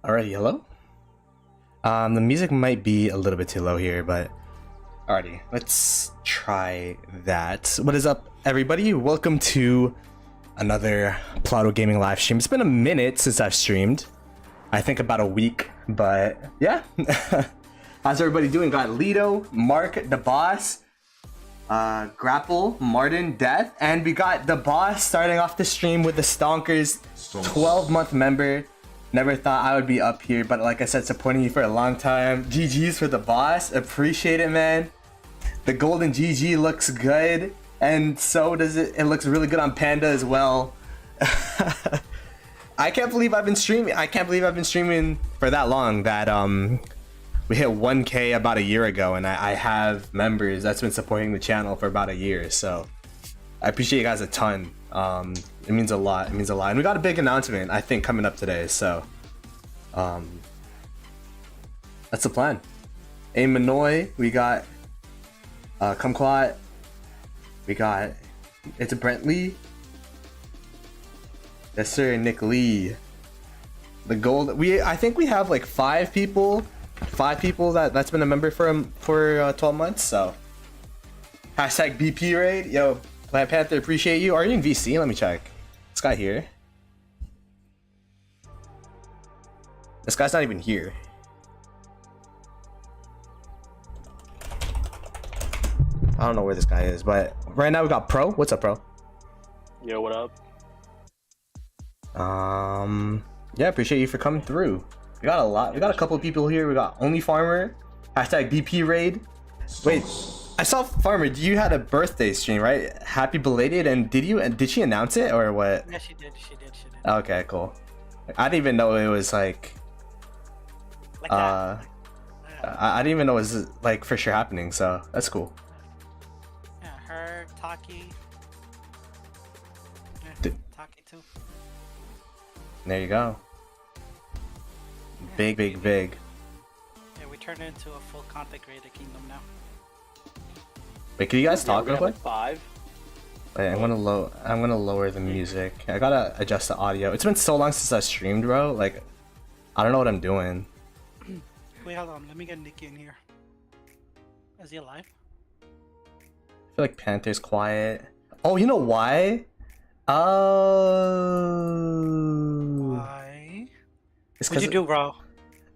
Alrighty, hello? The music might be a little bit too low here, but alrighty, let's try that. What is up, everybody? Welcome to another Ploto gaming live stream. It's been a minute since I've streamed. I think about a week, but yeah. How's everybody doing? Got Lido, Mark, the boss, Grapple, Martin, Death, and we got the boss starting off the stream with the Stonkers 12-month member. Never thought I would be up here, but like I said, supporting you for a long time. GG's for the boss. Appreciate it, man. The golden GG looks good, and so does it. It looks really good on Panda as well. I can't believe I've been streaming. I can't believe I've been streaming for that long. That we hit 1K about a year ago, and I have members that's been supporting the channel for about a year. So I appreciate you guys a ton. It means a lot. It means a lot. And we got a big announcement, I think, coming up today. So that's the plan. A Manoy, we got Kumquat, we got it's a Brentley. Yes sir, Nick Lee. The gold, I think we have like five people that's been a member for 12 months. So hashtag BP raid. Yo, Black Panther, appreciate you. Are you in VC? Let me check. This guy here. This guy's not even here. I don't know where this guy is, but right now we got Pro. What's up, Pro? Yo, what up? Yeah, appreciate you for coming through. We got a lot. We got a couple of people here. We got Only Farmer. Hashtag BP raid. Wait, I saw Farmer. You had a birthday stream, right? Happy belated. And did she announce it or what? Yeah, she did. Okay, cool. I didn't even know it was like that. I didn't even know it was like for sure happening. So that's cool. Yeah, her, Taki. Yeah, Taki too. There you go. Yeah. Big. Yeah, we turned it into a full configurated kingdom now. Wait, can you guys talk real quick? Like 5. Wait, I'm gonna lower the music. I gotta adjust the audio. It's been so long since I streamed, bro. Like, I don't know what I'm doing. Wait, hold on. Let me get Nikki in here. Is he alive? I feel like Panther's quiet. Oh, you know why? Oh. Why? It's What'd you do, bro?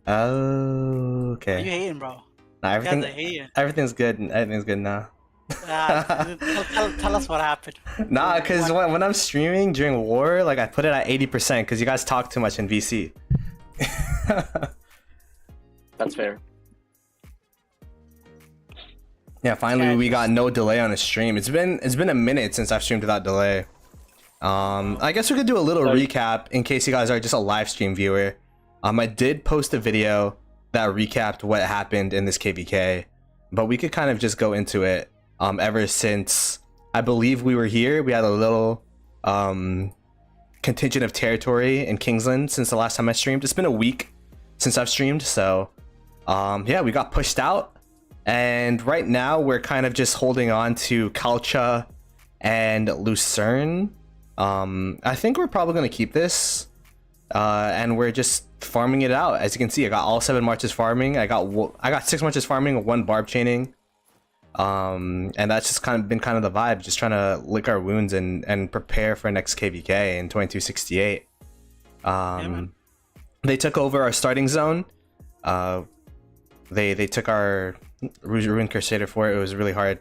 Oh, okay. You hating, bro? Nah, everything's good. Everything's good now. Tell us what happened. Nah, because when I'm streaming during war, like I put it at 80% because you guys talk too much in VC. That's fair. Yeah, finally we got no delay on the stream. It's been a minute since I've streamed without delay. I guess we could do a little recap in case you guys are just a live stream viewer. I did post a video that recapped what happened in this KvK, but we could kind of just go into it. Ever since I believe we were here, we had a little contingent of territory in Kingsland since the last time I streamed. It's been a week since I've streamed, so yeah, we got pushed out, and right now we're kind of just holding on to Kalcha and Lucerne. I think we're probably gonna keep this, and we're just farming it out. As you can see, I got all 7 marches farming. I got 6 marches farming, 1 barb chaining. And that's just been the vibe, just trying to lick our wounds and prepare for next KvK in 2268. They took over our starting zone. They took our Ruined Crusader fort. It was really hard.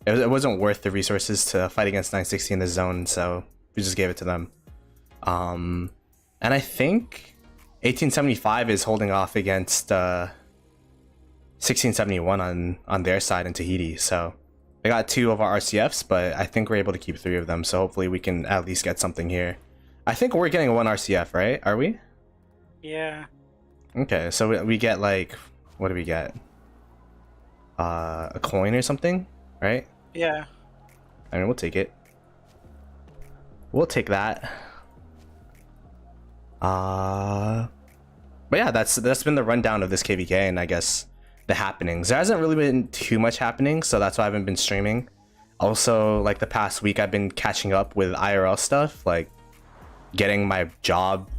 It wasn't worth the resources to fight against 960 in the zone, so we just gave it to them. And I think 1875 is holding off against 1671 on their side in Tahiti, so they got 2 of our RCFs, but I think we're able to keep 3 of them, so hopefully we can at least get something here. I think we're getting 1 RCF, right? Are we? Yeah. Okay, so we get like, what do we get? A coin or something, right? Yeah. I mean, we'll take it. We'll take that. But yeah, that's been the rundown of this KvK, and I guess the happenings. There hasn't really been too much happening, so that's why I haven't been streaming. Also, like the past week, I've been catching up with IRL stuff, like getting my job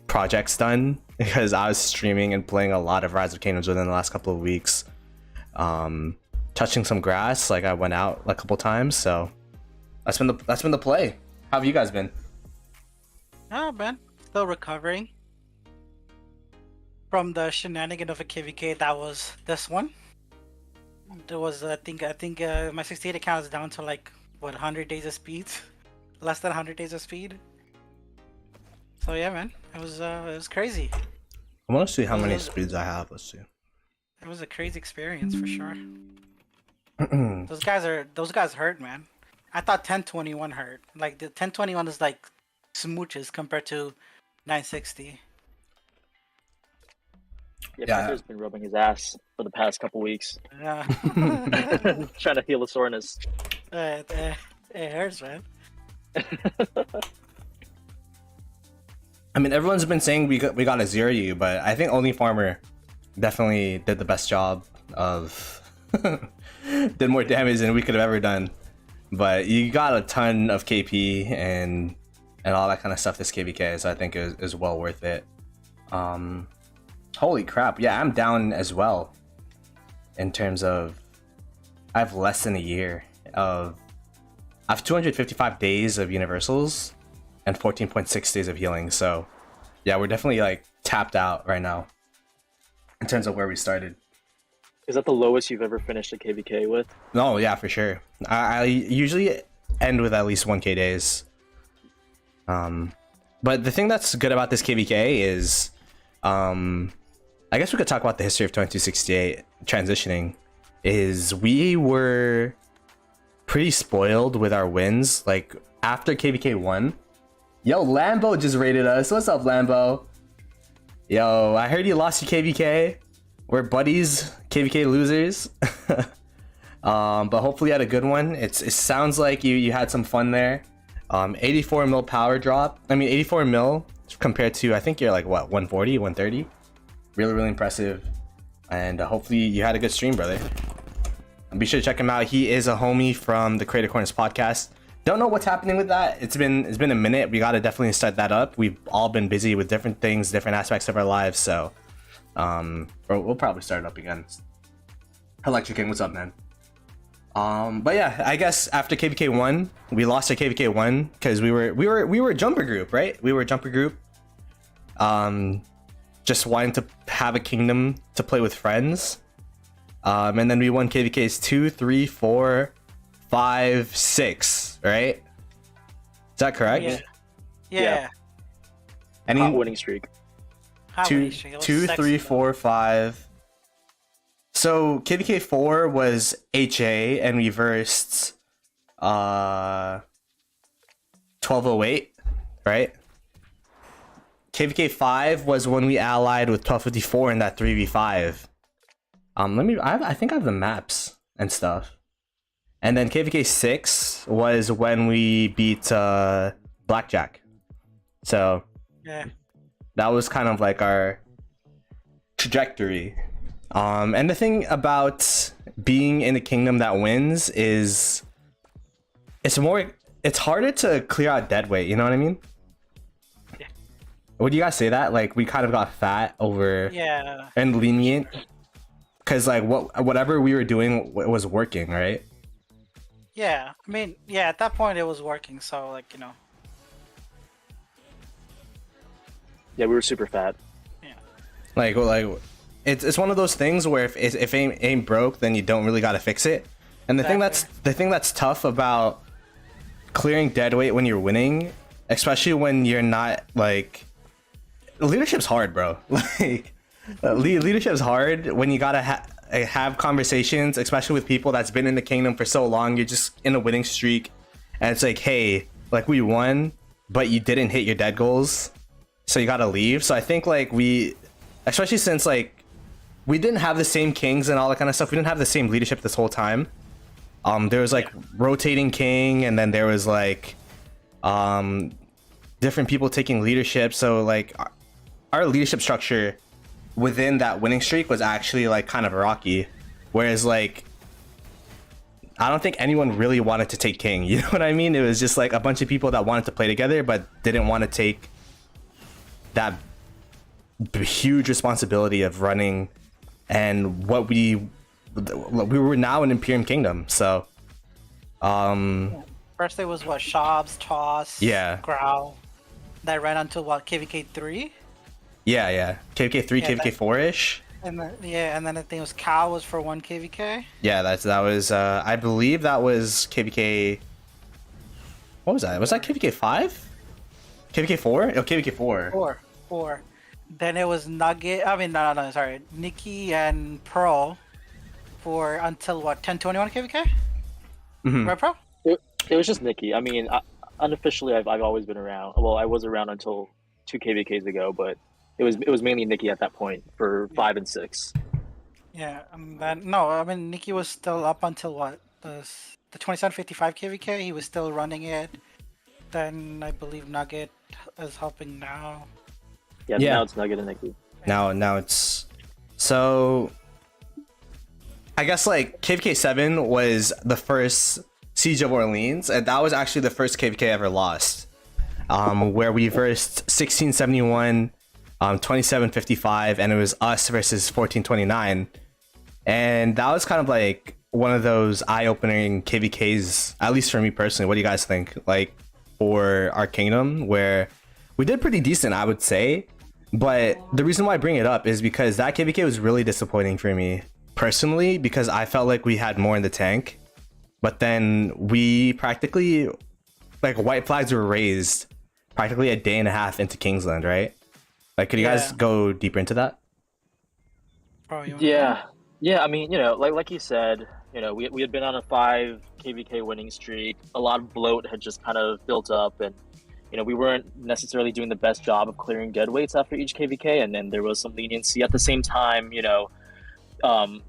projects done because I was streaming and playing a lot of Rise of Kingdoms within the last couple of weeks. Touching some grass, like I went out a couple times, so that's been the play. How have you guys been? Oh man, still recovering from the shenanigan of a KvK. That was this one. There was I think my 68 account is down to like what 100 days of speed, less than 100 days of speed. So yeah, man, it was crazy. I want to see how many speeds I have. Let's see. It was a crazy experience for sure. Those guys hurt, man. I thought 1021 hurt. Like the 1021 is like smooches compared to 960. Yeah, Pepper's been rubbing his ass for the past couple weeks. Yeah. Trying to heal the soreness. It hurts, man. I mean, everyone's been saying we got to zero you, but I think Only Farmer definitely did the best job of did more damage than we could have ever done. But you got a ton of KP and all that kind of stuff this KvK, so I think it was well worth it. Holy crap, yeah, I'm down as well in terms of I have less than a year of I have 255 days of universals and 14.6 days of healing, so yeah, we're definitely like tapped out right now in terms of where we started. Is that the lowest you've ever finished a KvK with? No, yeah, for sure. I usually end with at least 1k days. But the thing that's good about this KvK is, I guess we could talk about the history of 2268 transitioning. Is we were pretty spoiled with our wins. Like after KvK 1, yo, Lambo just raided us. What's up, Lambo? Yo, I heard you lost your KvK. We're buddies, KvK losers. But hopefully you had a good one. It sounds like you had some fun there. 84 mil power drop. I mean 84 mil compared to I think you're like what 140, 130. Really impressive. And hopefully you had a good stream, brother. And be sure to check him out. He is a homie from the Creator Corners podcast. Don't know what's happening with that. It's been a minute. We gotta definitely start that up. We've all been busy with different things, different aspects of our lives, so we'll probably start it up again. Electric King, what's up, man? But yeah, I guess after KvK 1, we lost our KvK 1 because we were a jumper group, right? We were a jumper group. Just wanting to have a kingdom to play with friends. And then we won KvKs 2, 3, 4, 5, 6, right? Is that correct? Yeah. Any hot winning streak. Hot winning streak. It was sexy, 3, though. 4, 5. So KvK 4 was HA and we versed 1208, right? KvK 5 was when we allied with 1254 in that 3v5. I think I have the maps and stuff. And then KvK 6 was when we beat Blackjack. So Yeah. that was kind of like our trajectory. And the thing about being in a kingdom that wins is it's harder to clear out dead weight, you know what I mean? Yeah. Would you guys say that? Like we kind of got fat over and lenient because like whatever we were doing was working, right? Yeah. I mean, yeah, at that point it was working, so like, you know. Yeah, we were super fat. Yeah. Like it's one of those things where if ain't broke, then you don't really gotta fix it. And the thing that's tough about clearing dead weight when you're winning, especially when you're not like leadership's hard, bro. Like leadership's hard when you gotta have conversations, especially with people that's been in the kingdom for so long. You're just in a winning streak, and it's like, hey, like we won, but you didn't hit your dead goals, so you gotta leave. So I think like especially since like we didn't have the same kings and all that kind of stuff. We didn't have the same leadership this whole time. There was like rotating king, and then there was like different people taking leadership. So like our leadership structure within that winning streak was actually like kind of rocky. Whereas like I don't think anyone really wanted to take king. You know what I mean? It was just like a bunch of people that wanted to play together but didn't want to take that huge responsibility of running, and what we were now in Imperium Kingdom. So, First it was what Shobs, Toss, Yeah. Growl. That ran until what KvK 3, yeah, KvK 3, Yeah, KvK 4 ish. and then I think it was Cow was for 1 KvK. Yeah, that was I believe that was KvK. What was that? Was that KvK 5? KvK 4? Oh, KvK 4. Four. Then it was Nugget. I mean, no, sorry, Nikki and Pearl for until what 1021 KvK. Mhm. Right, Pro? It was just Nikki. I mean, unofficially, I've always been around. Well, I was around until 2 KvKs ago, but it was mainly Nikki at that point for 5 and 6. Yeah, and then no, I mean Nikki was still up until what the 2755 KvK. He was still running it. Then I believe Nugget is helping now. Yeah, Yeah. now it's Nugget and Nikki. Now it's so. I guess like KvK 7 was the first Siege of Orleans, and that was actually the first KvK ever lost. Where we versed 1671, 2755, and it was us versus 1429. And that was kind of like one of those eye-opening KvKs, at least for me personally. What do you guys think? Like for our kingdom, where we did pretty decent, I would say. But the reason why I bring it up is because that KvK was really disappointing for me personally, because I felt like we had more in the tank. But then we practically, like, white flags were raised practically a day and a half into Kingsland, right? Like, could you guys Yeah. go deeper into that? Pro, you wanna go? Yeah. I mean, like you said, we had been on a 5 KvK winning streak. A lot of bloat had just kind of built up, and we weren't necessarily doing the best job of clearing dead weights after each KvK, and then there was some leniency at the same time.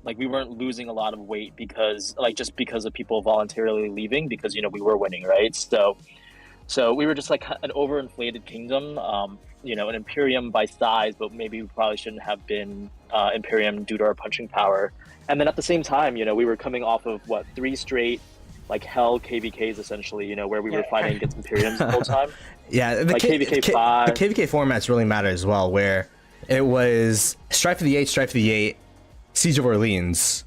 Like we weren't losing a lot of weight because of people voluntarily leaving, because we were winning, right? So we were just like an overinflated kingdom, an Imperium by size, but maybe we probably shouldn't have been Imperium due to our punching power. And then at the same time, we were coming off of 3 straight like hell KvKs essentially, where we were fighting against Imperiums the whole time. Yeah, Like KvK 5. the KvK formats really matter as well, where it was Strife for the 8, Strife for the 8, Siege of Orleans,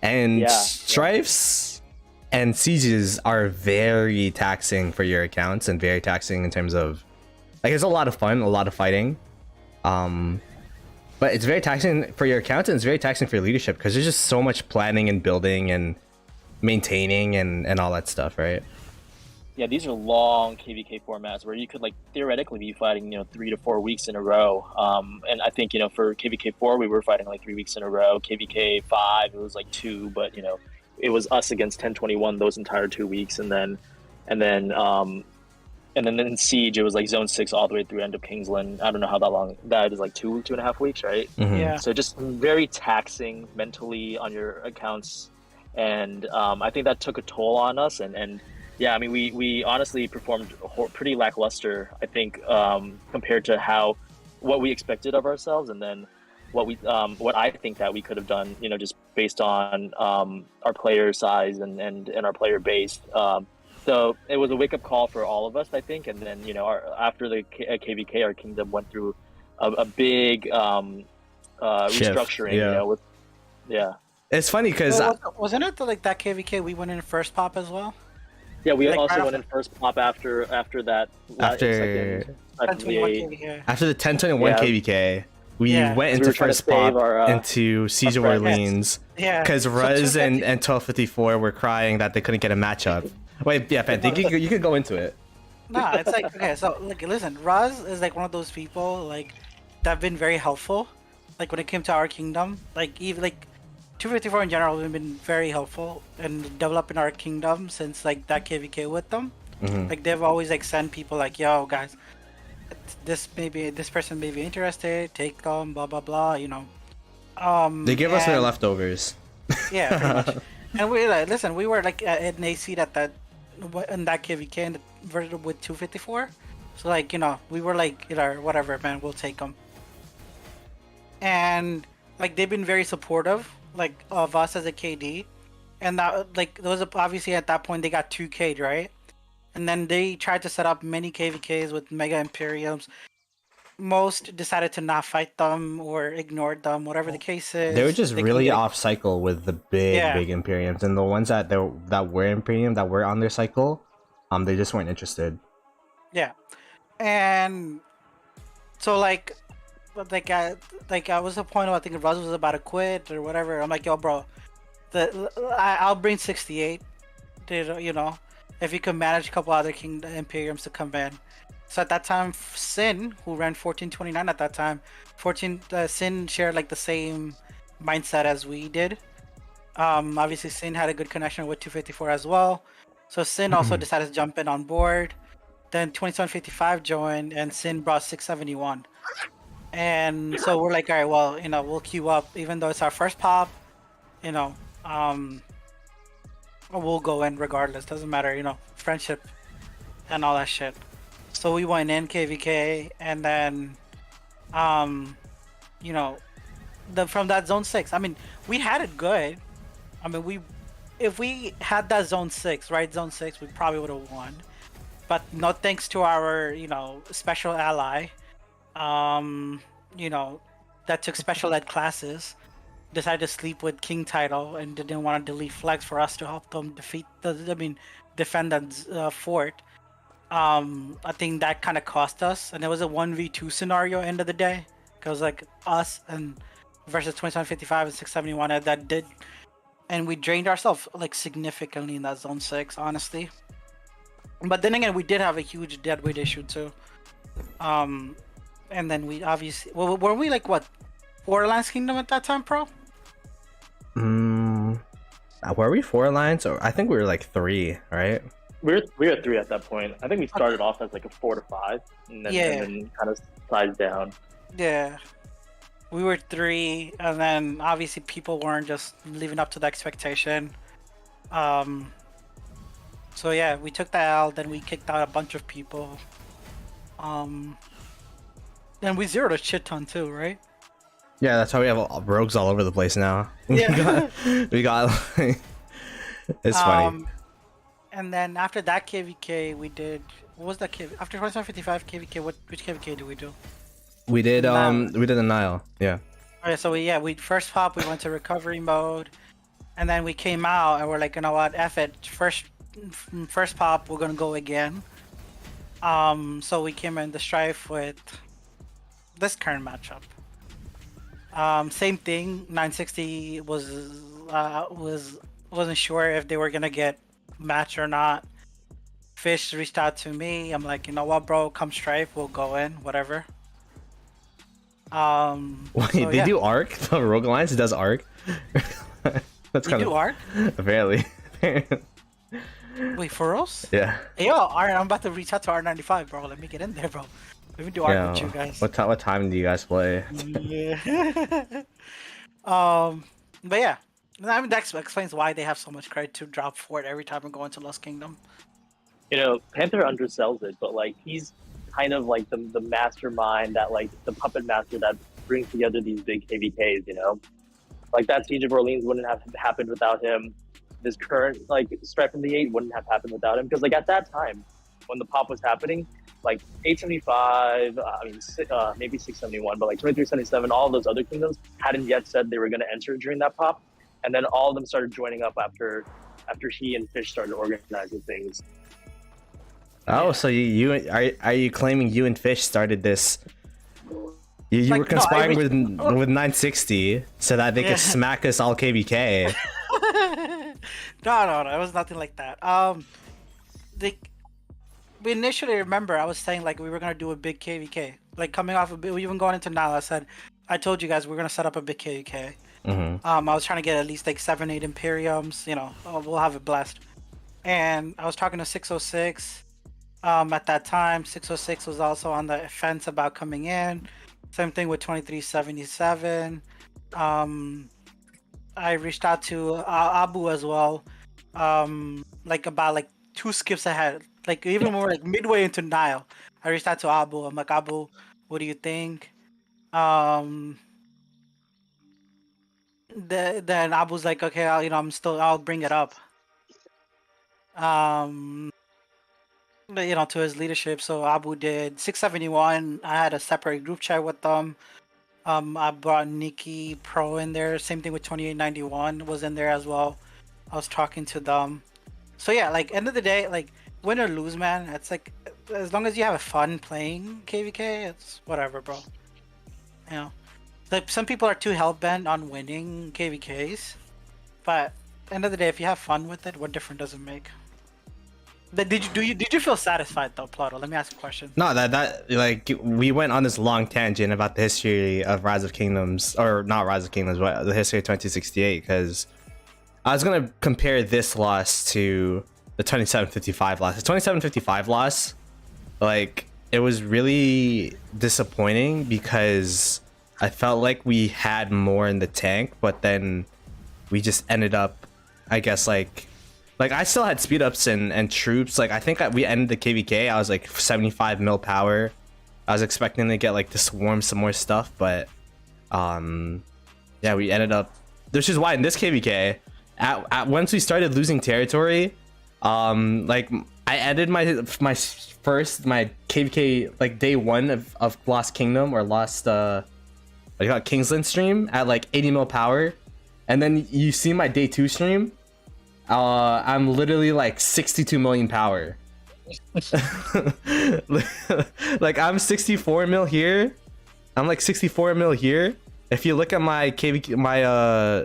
and Strifes and Sieges are very taxing for your accounts and very taxing in terms of, like, it's a lot of fun, a lot of fighting, but it's very taxing for your accounts and it's very taxing for your leadership, because there's just so much planning and building and maintaining and all that stuff, right? Yeah, these are long KvK formats where you could theoretically be fighting 3 to 4 weeks in a row. And I think for KvK 4 we were fighting 3 weeks in a row. KvK 5 it was 2, but it was us against 1021 those entire 2 weeks, and then in Siege it was Zone 6 all the way through end of Kingsland. I don't know how that long that is, 2.5 weeks, right? Yeah. So just very taxing mentally on your accounts, and I think that took a toll on us, and yeah, I mean, we honestly performed pretty lackluster, I think, compared to what we expected of ourselves, and then what I think that we could have done, just based on our player size and our player base. So it was a wake up call for all of us, I think, and then after the KvK, our kingdom went through a big restructuring. It's funny because Wasn't it that KvK we went in first pop as well? Yeah, we also went in first pop after that. After KvK. the 1021 KvK, we went into first pop into Siege of Orleans. Yeah. Because Ruz and 1254 were crying that they couldn't get a matchup. Wait, yeah, Fenty, you could go into it. Nah, it's okay. So listen, Raz is one of those people that have been very helpful. Like when it came to our kingdom, even 254 in general have been very helpful in developing our kingdom since that KvK with them. Mm-hmm. They've always send people yo guys, this person may be interested, take them, blah blah blah, They give us their leftovers. Yeah, pretty much. And we listen, we were at an AC in that KvK and version with 254. So we were whatever, man, we'll take them. And they've been very supportive of us as a KD, and that those obviously at that point they got 2K'd, right? And then they tried to set up many KvKs with Mega Imperiums, most decided to not fight them or ignore them, whatever the case They were is. just They can really get off cycle with the big, yeah, big Imperiums, and the ones that were Imperium that were on their cycle, they just weren't interested. yeah, and so but I was the point of I think Russ was about to quit or whatever. I'm like, yo, bro, I'll bring 68. You know, if you can manage a couple other King Imperiums to come in. So at that time, Sin, who ran 1429 at that time, 14 Sin shared like the same mindset as we did. Obviously, Sin had a good connection with 254 as well. So Sin also decided to jump in on board. Then 2755 joined, and Sin brought 671. And so we're like, all right, well, we'll queue up, even though it's our first pop. You know, um, we'll go in regardless. Doesn't matter, friendship and all that shit. So we went in KvK, and then, um, you know, from that zone 6. I mean, we had it good. I mean, if we had that zone 6, right, zone 6, we probably would have won. But no thanks to our, special ally, um, you know, that took special ed classes, decided to sleep with King title and didn't want to delete flags for us to help them defend that fort. I think that kind of cost us, and it was a 1v2 scenario end of the day, because like us and versus 2755 and 671, and that did, and we drained ourselves like significantly in that zone 6, honestly. But then again, we did have a huge dead weight issue too. Um, and then we obviously, well, were we like what, Borderlands Kingdom at that time, pro? Mm, were we 4 lines, or I think we were like 3, right? We were 3 at that point. I think we started off as like a 4 to 5, and then kind of sized down. Yeah. We were 3, and then obviously people weren't just living up to the expectation. So yeah, we took the L, then we kicked out a bunch of people. Then we zeroed a shit ton too, right? Yeah, that's why we have rogues all over the place now. Yeah. we got like, it's funny. And then after that KvK, we did, what was that KvK? After 2755 KvK, which KvK did we do? We did Nile. we did the Nile. Yeah. Okay, so we first pop, we went to recovery mode, and then we came out and we're like, you know what, F it. First pop, we're gonna go again. So we came in the strife with this current matchup. Same thing. 960 wasn't sure if they were gonna get matched or not. Fish reached out to me. I'm like, you know what, bro? Come strife, we'll go in, whatever. Wait, So, they yeah. do arc? The Rogue Alliance does arc? That's We kind do of arc? apparently. Wait, for us? Yeah. Hey, yo, alright, I'm about to reach out to R95, bro. Let me get in there, bro. Let me do arc Yeah. with you guys. What time do you guys play? Yeah. But yeah, I mean that explains why they have so much credit to drop fort every time we go into Lost Kingdom. Panther undersells it, but like he's kind of like the mastermind, that like the puppet master that brings together these big KVKs. Like that Siege of Orleans wouldn't have happened without him. This current like Strife from the 8 wouldn't have happened without him, because like at that time when the pop was happening, like 875, maybe 671, but like 2377, all those other kingdoms hadn't yet said they were going to enter during that pop, and then all of them started joining up after he and Fish started organizing things. Oh, so are you claiming you and Fish started this? You Like, were no, conspiring with 960 so that they Yeah. could smack us all KvK. No, it was nothing like that. We initially, remember, I was saying like we were gonna do a big KvK, like coming off of even going into Nile. I told you guys we're gonna set up a big KvK. I was trying to get at least like 7-8 Imperiums. We'll have it blessed. And I was talking to 606. At that time, 606 was also on the fence about coming in. Same thing with 2377. I reached out to Abu as well. Like about like 2 skips ahead. Like even more like midway into Nile, I reached out to Abu. I'm like, Abu, what do you think? Then Abu's like, okay, I'll bring it up. to his leadership. So Abu did 671. I had a separate group chat with them. I brought Nikki Pro in there. Same thing with 2891 was in there as well. I was talking to them. So yeah, like end of the day, like win or lose, man. It's like as long as you have fun playing KvK, it's whatever, bro. You know, like some people are too hell bent on winning KvKs, but end of the day, if you have fun with it, what difference does it make? Did you feel satisfied though, Ploto? Let me ask a question. No, that like we went on this long tangent about the history of Rise of Kingdoms, or not Rise of Kingdoms, but the history of 2068, because I was gonna compare this loss to the 2755 loss. The 2755 loss, like it was really disappointing because I felt like we had more in the tank, but then we just ended up, I guess, like I still had speed ups and troops. Like I think we ended the KvK. I was like 75 mil power. I was expecting to get like the swarm some more stuff, but yeah, we ended up. Which is why in this KvK, at once we started losing territory, like I ended my KvK like day one of Lost Kingdom or Lost what do you call it, Kingsland stream at like 80 mil power, and then you see my day two stream. I'm literally like 62 million power. Like I'm 64 mil here. I'm like 64 mil here. If you look at my KvK, my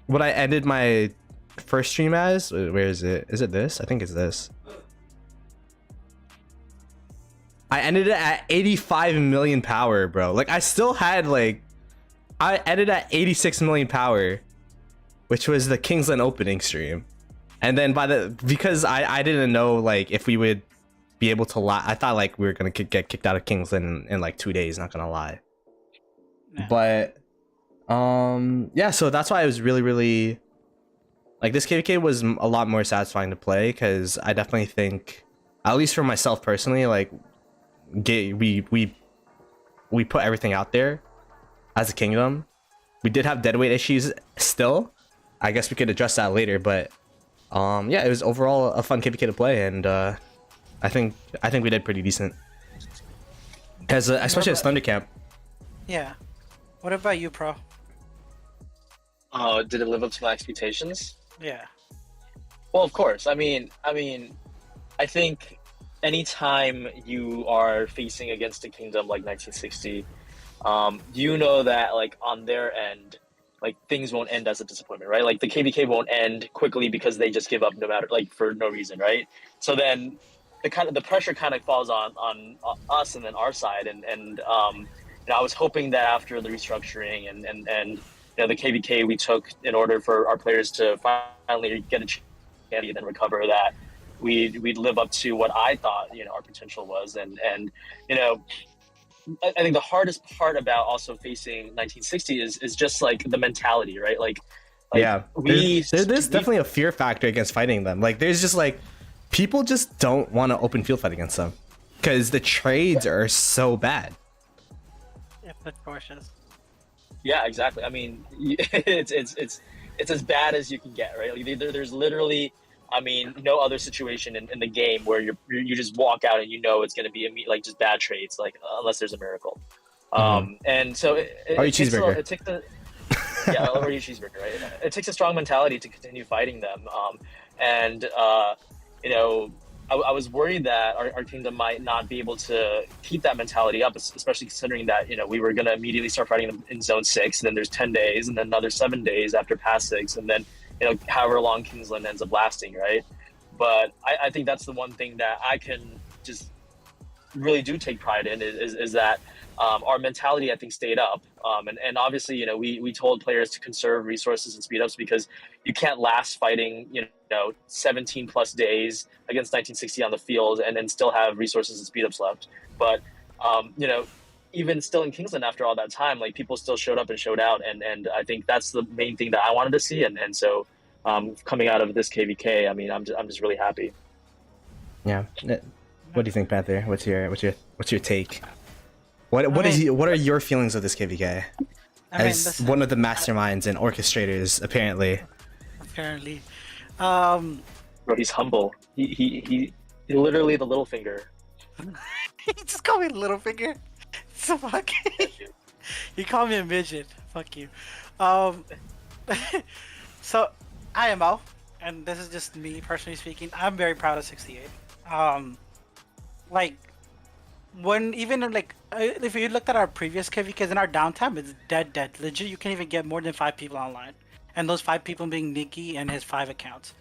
what I ended my first stream as, where is it? Is it this? I think it's this. I ended it at 85 million power, bro. Like I still had like, I ended at 86 million power, which was the Kingsland opening stream. And then because I didn't know like if we would be able to I thought like we were gonna get kicked out of Kingsland in like 2 days, not gonna lie. Yeah. But yeah, so that's why I was really like, this KvK was a lot more satisfying to play, because I definitely think, at least for myself personally, like we put everything out there as a kingdom. We did have deadweight issues still. I guess we could address that later, but yeah, it was overall a fun KvK to play, and I think we did pretty decent, as especially as Thundercamp. Yeah. What about you, Pro? Did it live up to my expectations? Yeah. Well, of course. I mean, I think anytime you are facing against a kingdom like 1960, you know that like on their end, like things won't end as a disappointment, right? Like the KvK won't end quickly because they just give up no matter, like, for no reason, right? So then the pressure kind of falls on us and then our side, and you know, I was hoping that after the restructuring and you know, the KvK we took in order for our players to finally get a chance and then recover, that we'd live up to what I thought, you know, our potential was, and you know, I think the hardest part about also facing 1960 is just like the mentality, right? Like yeah, there's definitely a fear factor against fighting them. Like there's just like, people just don't want to open field fight against them because the trades are so bad. Yeah, but cautious. Yeah, exactly. I mean, it's as bad as you can get, right? Like, there's literally, I mean, no other situation in the game where you just walk out and you know it's going to be like just bad trades, like unless there's a miracle. And so or you cheeseburger. It takes a yeah, or you cheeseburger, right? It takes a strong mentality to continue fighting them. And you know, I was worried that our kingdom might not be able to keep that mentality up, especially considering that, you know, we were going to immediately start fighting them in zone 6, and then there's 10 days, and then another 7 days after pass 6, and then, you know, however long Kingsland ends up lasting, right? But I think that's the one thing that I can just really do take pride in is that our mentality, I think, stayed up. And obviously, you know, we told players to conserve resources and speed ups, because you can't last fighting, you know, 17 plus days against 1960 on the field and then still have resources and speed ups left. But, you know, even still in Kingsland after all that time, like people still showed up and showed out. And I think that's the main thing that I wanted to see. And so coming out of this KvK, I mean, I'm just really happy. Yeah. What do you think, Panther? What's your take? What are your feelings of this KvK? As one of the masterminds and orchestrators, apparently. Apparently. Bro, he's humble. He Literally the little finger. He just called me Littlefinger. So fucking. He called me a midget. Fuck you. Um. So, IMO, and this is just me personally speaking. I'm very proud of 68. Like when even like if you looked at our previous KVKs in our downtime, it's dead. Legit, you can't even get more than 5 people online, and those 5 people being Nikki and his 5 accounts,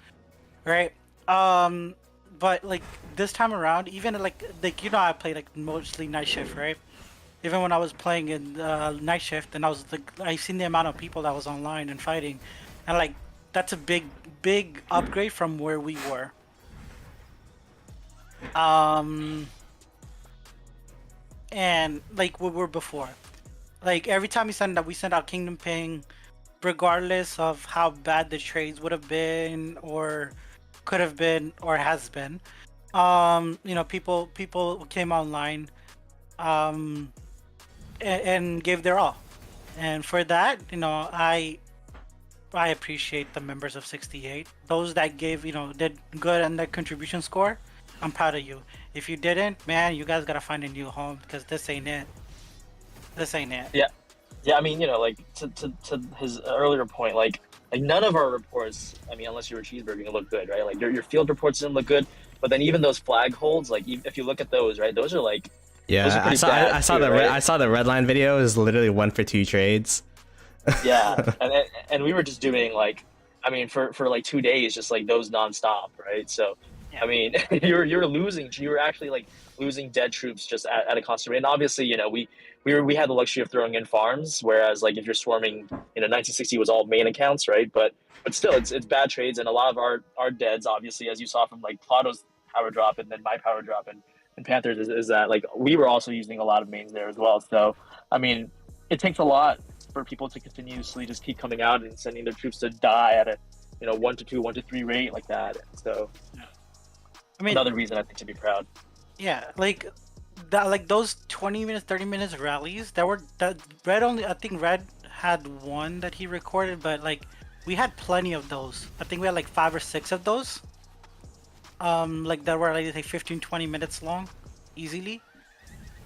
right? But like this time around, even like I play like mostly night shift, right? Even when I was playing in night shift, and I seen the amount of people that was online and fighting, and like that's a big upgrade from where we were. And like we were before. Like every time we send out Kingdom Ping, regardless of how bad the trades would have been or could have been or has been. People came online and gave their all. And for that, I appreciate the members of 68. Those that did good on their contribution score, I'm proud of you. If you didn't, man, you guys gotta find a new home because this ain't it. This ain't it. Yeah. I mean, like to his earlier point, like none of our reports. I mean, unless you were cheeseburgering, look good, right? Like your field reports didn't look good, but then even those flag holds, like if you look at those, right, those are like those are I saw bad I saw too, the right? I saw the red line video is literally 1 for 2 trades. Yeah, and we were just doing like, I mean, for like 2 days, just like those nonstop, right? So, Yeah. I mean, you're losing. You were actually like losing dead troops just at a constant rate. And obviously, we had the luxury of throwing in farms, whereas like if you're swarming, 1960 was all main accounts, right? But still, it's bad trades, and a lot of our deads, obviously, as you saw from like Ploto's power drop and then my power drop and Panthers is that like we were also using a lot of mains there as well. So, I mean, it takes a lot for people to continuously just keep coming out and sending their troops to die at a 1 to 2, 1 to 3 rate like that. So I mean, another reason I think to be proud. yeah, like that, like those 20 minutes, 30 minutes rallies that Red only. I think Red had one that he recorded, but like we had plenty of those. I think we had like 5 or 6 of those. Like that were like 15, 20 minutes long, easily.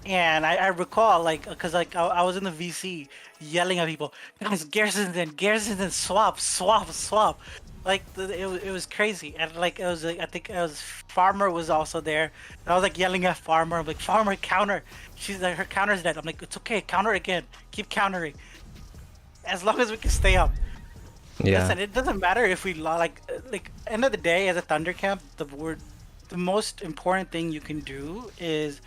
And I recall like because like I was in the VC yelling at people, guys, garrisons and swap. Like it was crazy, and like it was like I think it was Farmer was also there, and I was like yelling at Farmer. I'm like, Farmer, counter. She's like, her counter's dead. I'm like, it's okay, counter again, keep countering, as long as we can stay up. Yeah. Listen, it doesn't matter if we like end of the day as a Thunder Camp, the most important thing you can do is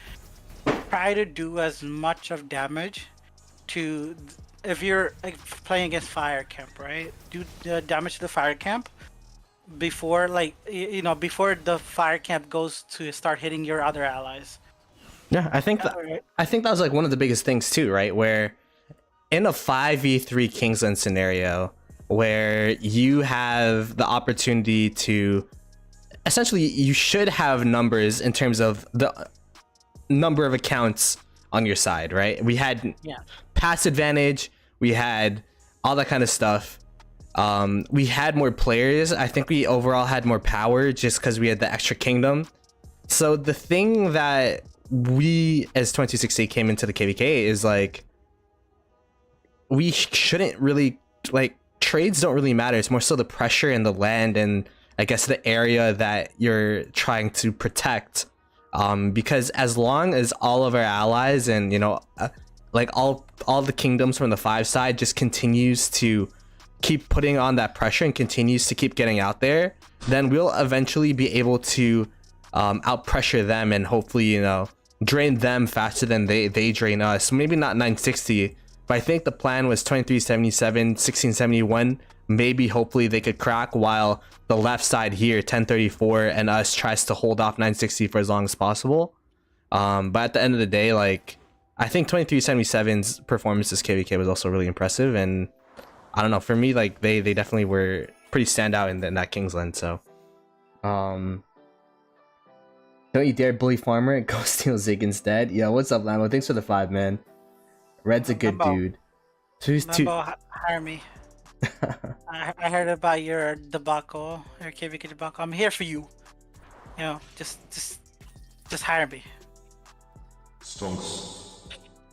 try to do as much of damage to if you're like playing against fire camp, right? Do the damage to the fire camp before before the fire camp goes to start hitting your other allies. Yeah, I think that was like one of the biggest things too, right? Where in a 5v3 Kingsland scenario where you have the opportunity to essentially you should have numbers in terms of the number of accounts on your side, right? We had pass advantage, we had all that kind of stuff. We had more players. I think we overall had more power just because we had the extra kingdom. So the thing that we as 2260 came into the KvK is like we shouldn't really like trades don't really matter. It's more so the pressure and the land and I guess the area that you're trying to protect. Because as long as all of our allies and like all the kingdoms from the 5 side just continues to keep putting on that pressure and continues to keep getting out there, then we'll eventually be able to out pressure them and hopefully drain them faster than they drain us. Maybe not 960, but I think the plan was 2377, 1671. Maybe hopefully they could crack while the left side here 1034 and us tries to hold off 960 for as long as possible. But at the end of the day, like I think 2377's performance as KvK was also really impressive, and I don't know, for me like they definitely were pretty standout in that Kingsland. So don't you dare bully Farmer and go steal Zig instead. Yo, what's up, Lambo? Thanks for the 5, man. Red's a good dude. Lambo, hire me. I heard about your debacle, your KvK debacle. I'm here for you. You know, just hire me. Stonks.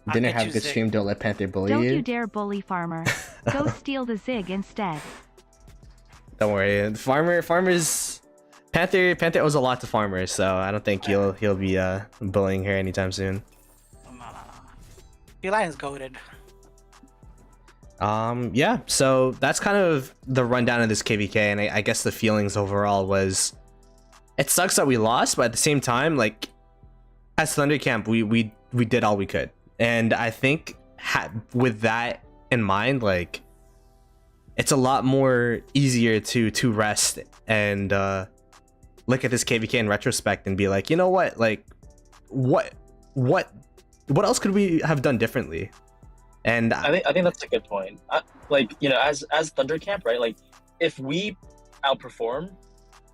I'll Didn't get have you a good Zig. stream. Don't let Panther bully Don't you. you dare bully Farmer. Go steal the Zig instead. Don't worry. Farmers. Panther owes a lot to Farmers, so I don't think he'll be bullying her anytime soon. No. Felion's goated. Yeah, so that's kind of the rundown of this KvK, and I guess the feelings overall was it sucks that we lost, but at the same time, like, as Thundercamp, we did all we could, and I think with that in mind, like, it's a lot more easier to rest and look at this KvK in retrospect and be like, you know what, like, what else could we have done differently? And I think that's a good point. Like, you know, as Thundercamp, right? Like, if we outperform,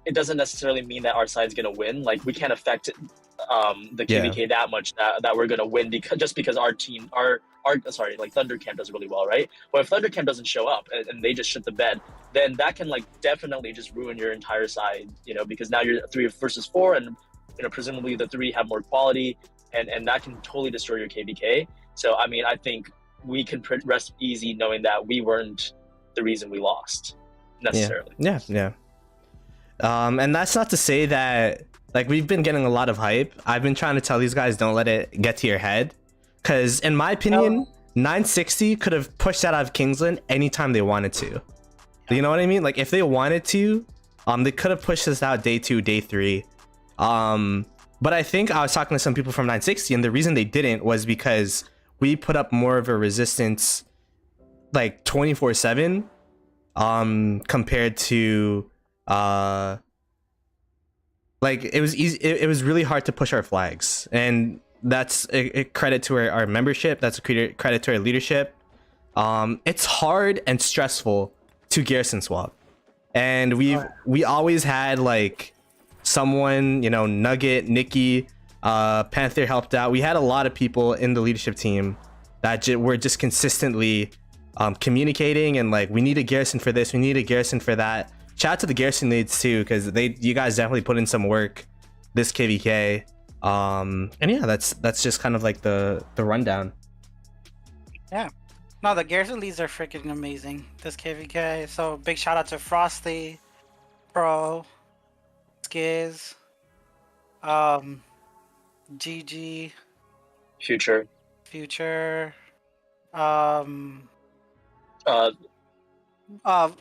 it doesn't necessarily mean that our side's gonna win. Like, we can't affect the KvK that much that we're gonna win because our team, like Thundercamp does really well, right? But if Thundercamp doesn't show up and they just shit the bed, then that can like definitely just ruin your entire side, you know, because now you're 3 versus 4, and you know presumably the 3 have more quality, and that can totally destroy your KvK. So I mean, I think we can rest easy knowing that we weren't the reason we lost necessarily. Yeah. And that's not to say that, like, we've been getting a lot of hype. I've been trying to tell these guys, don't let it get to your head, because in my opinion, 960 could have pushed that out of Kingsland anytime they wanted to. You know what I mean? Like, if they wanted to, they could have pushed this out day 2, day 3. But I think I was talking to some people from 960, and the reason they didn't was because we put up more of a resistance, like 24/7, compared to like, it was easy. It was really hard to push our flags, and that's a credit to our membership. That's a credit to our leadership. It's hard and stressful to garrison swap, and we always had like someone, you know, Nugget, Nikki, Panther helped out. We had a lot of people in the leadership team that were just consistently communicating and like, we need a garrison for this, we need a garrison for that. Shout out to the garrison leads too, because you guys definitely put in some work this KvK. And yeah, that's just kind of like the rundown. Yeah. No, the garrison leads are freaking amazing this KvK. So big shout out to Frosty, Pro, Skiz, GG, Future.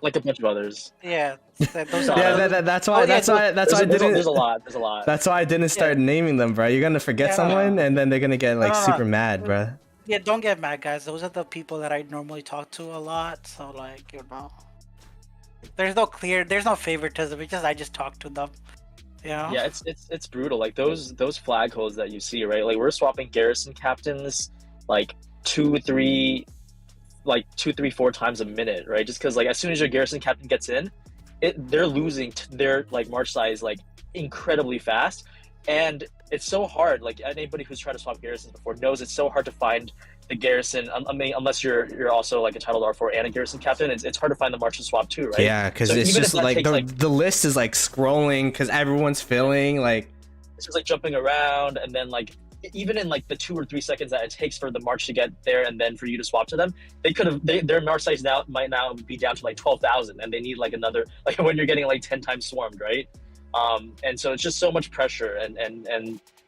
Like a bunch of others. Yeah, those Yeah, that's why There's a lot. That's why I didn't start naming them, bro. You're gonna forget someone, and then they're gonna get like super mad, bro. Yeah, don't get mad, guys. Those are the people that I normally talk to a lot. So like, you know, there's no favoritism. It's just I just talk to them. You know? Yeah, it's brutal. Like those flag holes that you see, right? Like, we're swapping garrison captains like 2, 3, 4 times a minute, right? Just because like as soon as your garrison captain gets in, they're losing their like march size like incredibly fast, and it's so hard. Like, anybody who's tried to swap garrisons before knows it's so hard to find the garrison. I mean, unless you're also like a titled R4 and a garrison captain, it's hard to find the march to swap too, right? Yeah, because it's just like the list is like scrolling because everyone's filling, like it's just like jumping around, and then like even in like the 2 or 3 seconds that it takes for the march to get there and then for you to swap to them, their march size might now be down to like 12,000, and they need like another, like when you're getting like 10 times swarmed, right? And so it's just so much pressure, and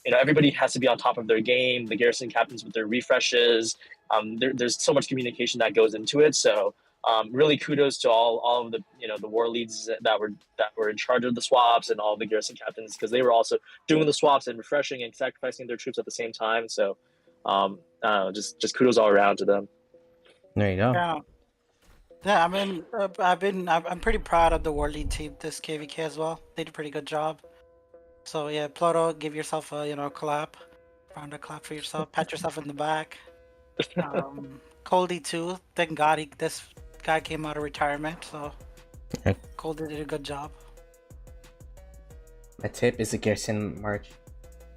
you know, everybody has to be on top of their game. The garrison captains with their refreshes. There's so much communication that goes into it. So really kudos to all of the, you know, the war leads that were in charge of the swaps, and all of the garrison captains, because they were also doing the swaps and refreshing and sacrificing their troops at the same time. So just kudos all around to them. There you go. Yeah, I mean, I'm pretty proud of the war lead team this KvK as well. They did a pretty good job. So yeah, Ploto, give yourself a clap, round of clap for yourself, pat yourself in the back. Coldy too. Thank God this guy came out of retirement, so Coldy did a good job. My tip is the garrison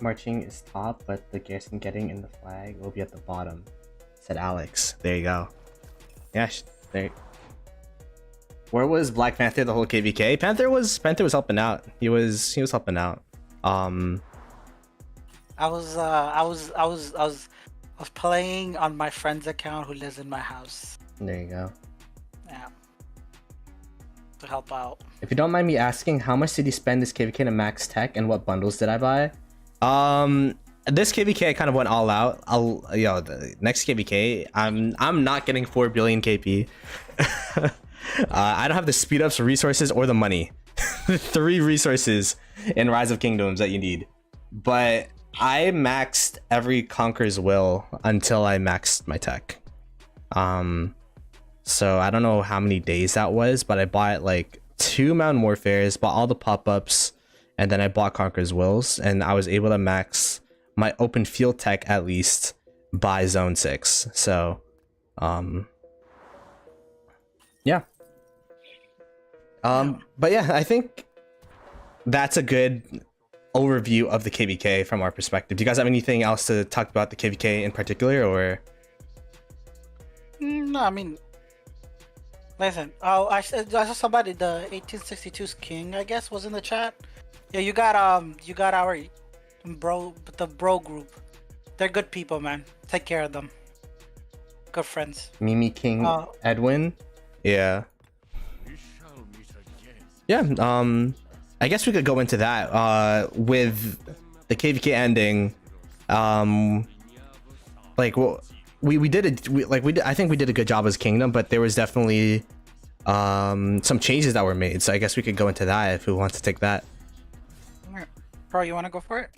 marching is top, but the garrison getting in the flag will be at the bottom, said Alex. There you go. Yeah, there. Where was Black Panther the whole KvK? Panther was helping out. He was helping out. I was playing on my friend's account who lives in my house. There you go. Yeah. To help out. If you don't mind me asking, how much did you spend this KvK to max tech, and what bundles did I buy? This KvK I kind of went all out. The next KvK, I'm not getting 4 billion KP. I don't have the speed ups, resources, or the money. 3 resources in Rise of Kingdoms that you need. But I maxed every Conqueror's Will until I maxed my tech. So I don't know how many days that was, but I bought like 2 Mountain Warfares, bought all the pop-ups, and then I bought Conqueror's Wills, and I was able to max my open field tech at least by zone 6. So yeah. But yeah, I think that's a good overview of the KvK from our perspective. Do you guys have anything else to talk about the KvK in particular, or? No, I mean, listen. Oh, I saw somebody, the 1862's King, I guess, was in the chat. Yeah, you got our the bro group. They're good people, man. Take care of them. Good friends. Mimi King, Edwin. Yeah. Yeah. I guess we could go into that. With the KvK ending, like, well, we did it. I think we did a good job as Kingdom, but there was definitely some changes that were made. So I guess we could go into that if we want to take that. Bro, you want to go for it?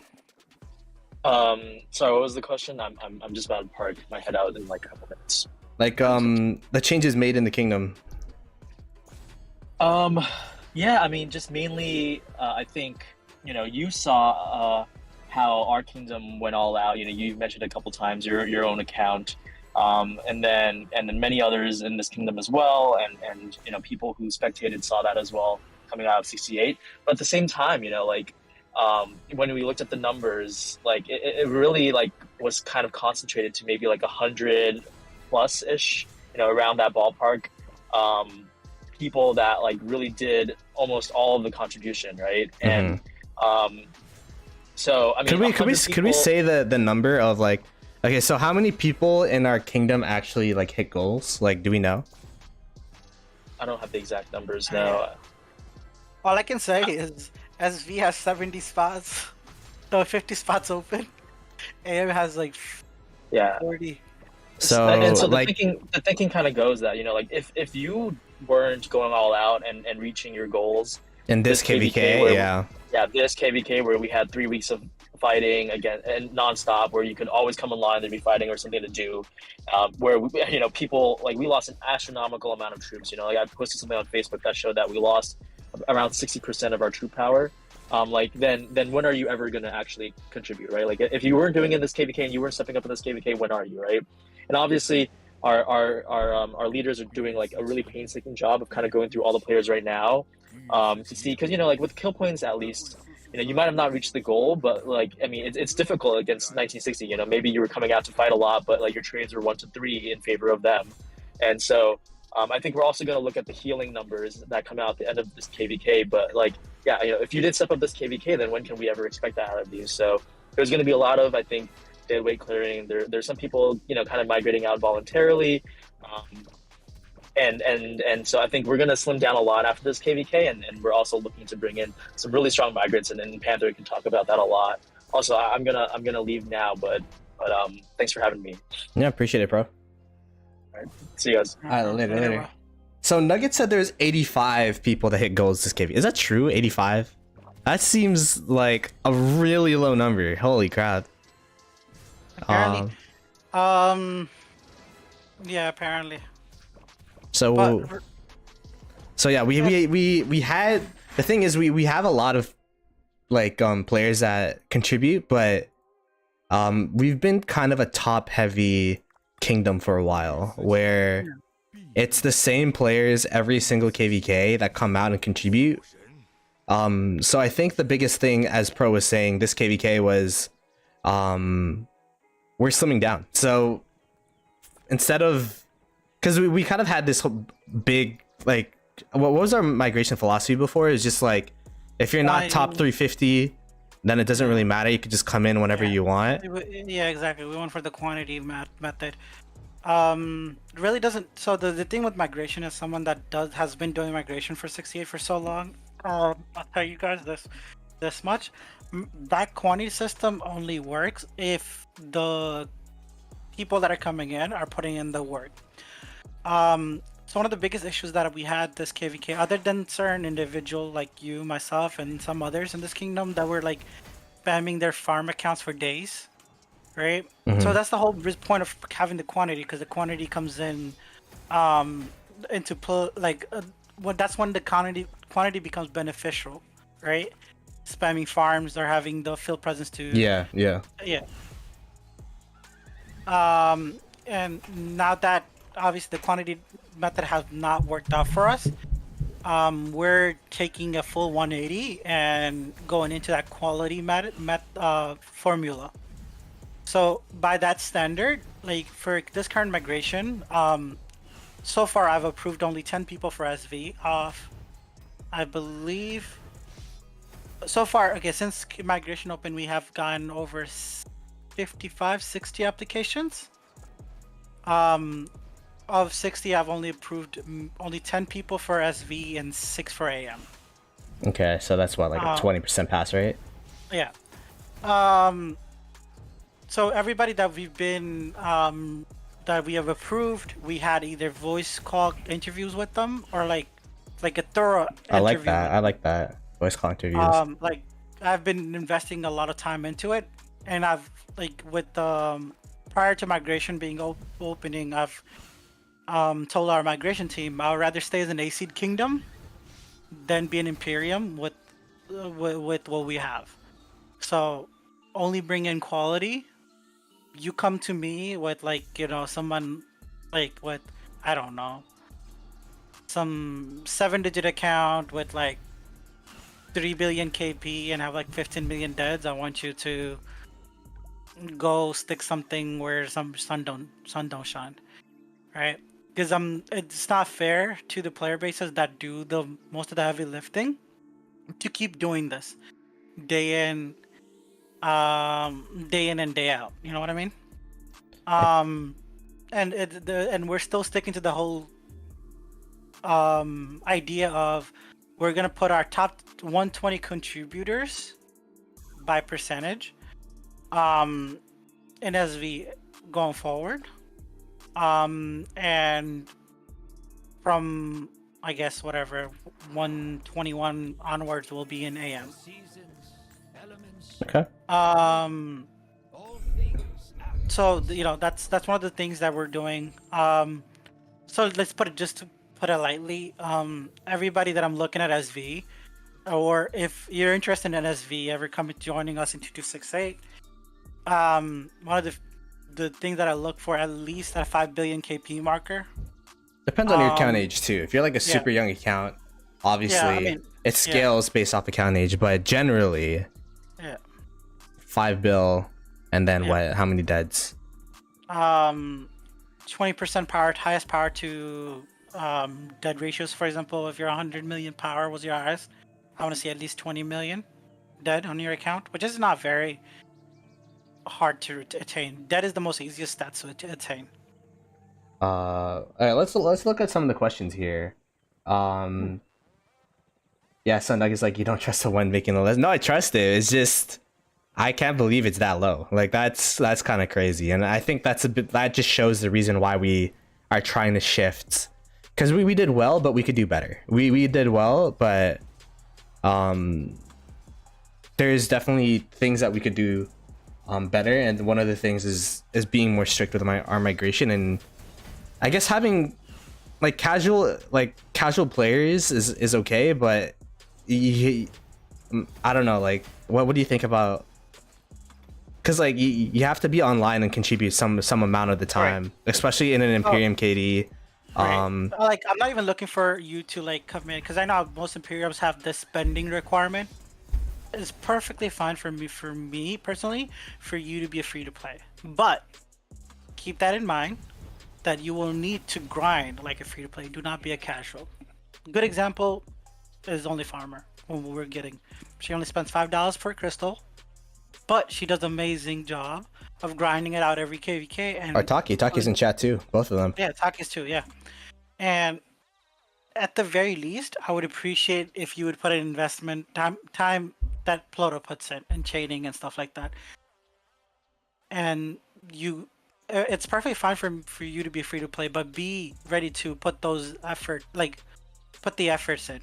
Sorry, what was the question? I'm just about to park my head out in like a couple minutes. Like the changes made in the Kingdom. Yeah, I mean, just mainly, I think, you saw how our Kingdom went all out. You mentioned a couple times your own account, and then many others in this Kingdom as well, and people who spectated saw that as well coming out of 68. But at the same time, when we looked at the numbers, like it really like was kind of concentrated to maybe like 100 plus ish, around that ballpark. People that like really did almost all of the contribution, right? And so I mean, could we say the number of like, okay, so how many people in our Kingdom actually like hit goals? Like, do we know? I don't have the exact numbers now. All I can say is SV has 70 spots, so 50 spots open. AM has like 40. So the like thinking kind of goes that like if you weren't going all out and reaching your goals in this KvK, this KvK where we had 3 weeks of fighting again and nonstop, where you could always come online, there'd be fighting or something to do, where people like we lost an astronomical amount of troops. Like I posted something on Facebook that showed that we lost around 60% of our troop power. Then when are you ever going to actually contribute, right? Like if you weren't doing it in this KvK and you weren't stepping up in this KvK, when are you, right? And obviously our leaders are doing like a really painstaking job of kind of going through all the players right now, to see, because like with kill points at least, you might have not reached the goal, but like I mean it's difficult against 1960. Maybe you were coming out to fight a lot, but like your trades were 1 to 3 in favor of them, and so I think we're also going to look at the healing numbers that come out at the end of this KvK. But like if you did step up this KvK, then when can we ever expect that out of you? So there's going to be a lot of, I think, dead weight clearing. There's some people kind of migrating out voluntarily, and so I think we're going to slim down a lot after this KvK, and we're also looking to bring in some really strong migrants, and Panther can talk about that a lot. Also, I'm gonna leave now, but thanks for having me. Yeah, appreciate it, bro. All right, see you guys. All right, later. So Nugget said there's 85 people that hit goals this KvK. Is that true? 85? That seems like a really low number. Holy crap. Apparently. Yeah, apparently. So yeah, we had, the thing is we have a lot of like players that contribute, but we've been kind of a top heavy Kingdom for a while, where it's the same players every single KvK that come out and contribute. So I think the biggest thing, as Pro was saying, this KvK was we're slimming down. So instead of, because we kind of had this big, like, what was our migration philosophy before? It's just like, if you're not top 350, then it doesn't really matter. You could just come in whenever Yeah. you want. Yeah, exactly. We went for the quantity method. Really doesn't. So the thing with migration is someone that has been doing migration for 68 for so long. I'll tell you guys this much. That quantity system only works if the people that are coming in are putting in the work. So one of the biggest issues that we had this KvK, other than certain individual like you, myself, and some others in this kingdom that were like spamming their farm accounts for days, right? So that's the whole point of having the quantity, because the quantity comes in into that's when the quantity becomes beneficial, right? Spamming farms or having the field presence to Yeah. yeah. And now that obviously the quantity method has not worked out for us, we're taking a full 180 and going into that quality formula. So by that standard, like for this current migration, so far I've approved only 10 people for SV off, I believe. So far, okay, since migration open, we have gotten over 55, 60 applications. Of 60, I've only approved only 10 people for SV and 6 for AM. Okay, so that's what, like a 20% pass rate? Yeah. So everybody that we've been that we have approved, we had either voice call interviews with them or like a thorough I like interview. that. I like that. Voice call interviews. Like I've been investing a lot of time into it, and I've like with prior to migration being opening, I've told our migration team I'd rather stay as an AC kingdom than be an Imperium with what we have. So only bring in quality. You come to me with like, someone like with, I don't know, some 7-digit account with like 3 billion KP and have like 15 million deads. I want you to go stick something where some sun don't shine, right? Because it's not fair to the player bases that do the most of the heavy lifting to keep doing this day in and day out. You know what I mean? And we're still sticking to the whole idea of we're gonna put our top 120 contributors by percentage in SV going forward. And from I guess whatever 121 onwards will be in AM. Okay. So that's one of the things that we're doing. So let's put it lightly. Everybody that I'm looking at SV, or if you're interested in SV, ever come joining us in 2268. One of the things that I look for, at least a 5 billion KP marker. Depends on your account age too. If you're like a super young account, obviously it scales based off account age, but generally 5 bill and then what, how many deads? 20% power, highest power to dead ratios. For example, if you're 100 million power was your highest, I want to see at least 20 million dead on your account, which is not very hard to attain. Dead is the most easiest stat to attain. All right, let's look at some of the questions here. Yeah, Sundog is like, you don't trust the one making the list. No, I trust it. It's just I can't believe it's that low. Like that's kind of crazy, and I think that just shows the reason why we are trying to shift, because we did well, but we could do better. We did well, but there's definitely things that we could do better, and one of the things is being more strict with our migration, and I guess having like casual players is okay, but I don't know, like what do you think about, because like you have to be online and contribute some amount of the time, especially in an Imperium KD. Like I'm not even looking for you to like come in, because I know most Imperiums have this spending requirement. It's perfectly fine for me personally for you to be a free to play, but keep that in mind that you will need to grind like a free to play. Do not be a casual. Good example is Only Farmer. When we're getting, she only spends $5 per crystal but she does an amazing job of grinding it out every KvK. And Or Taki's in chat too. Both of them. yeah, Taki's too. Yeah, and at the very least, I would appreciate if you would put an investment time that Ploto puts in chaining and stuff like that. And you, it's perfectly fine for you to be free to play, but be ready to put those put the efforts in.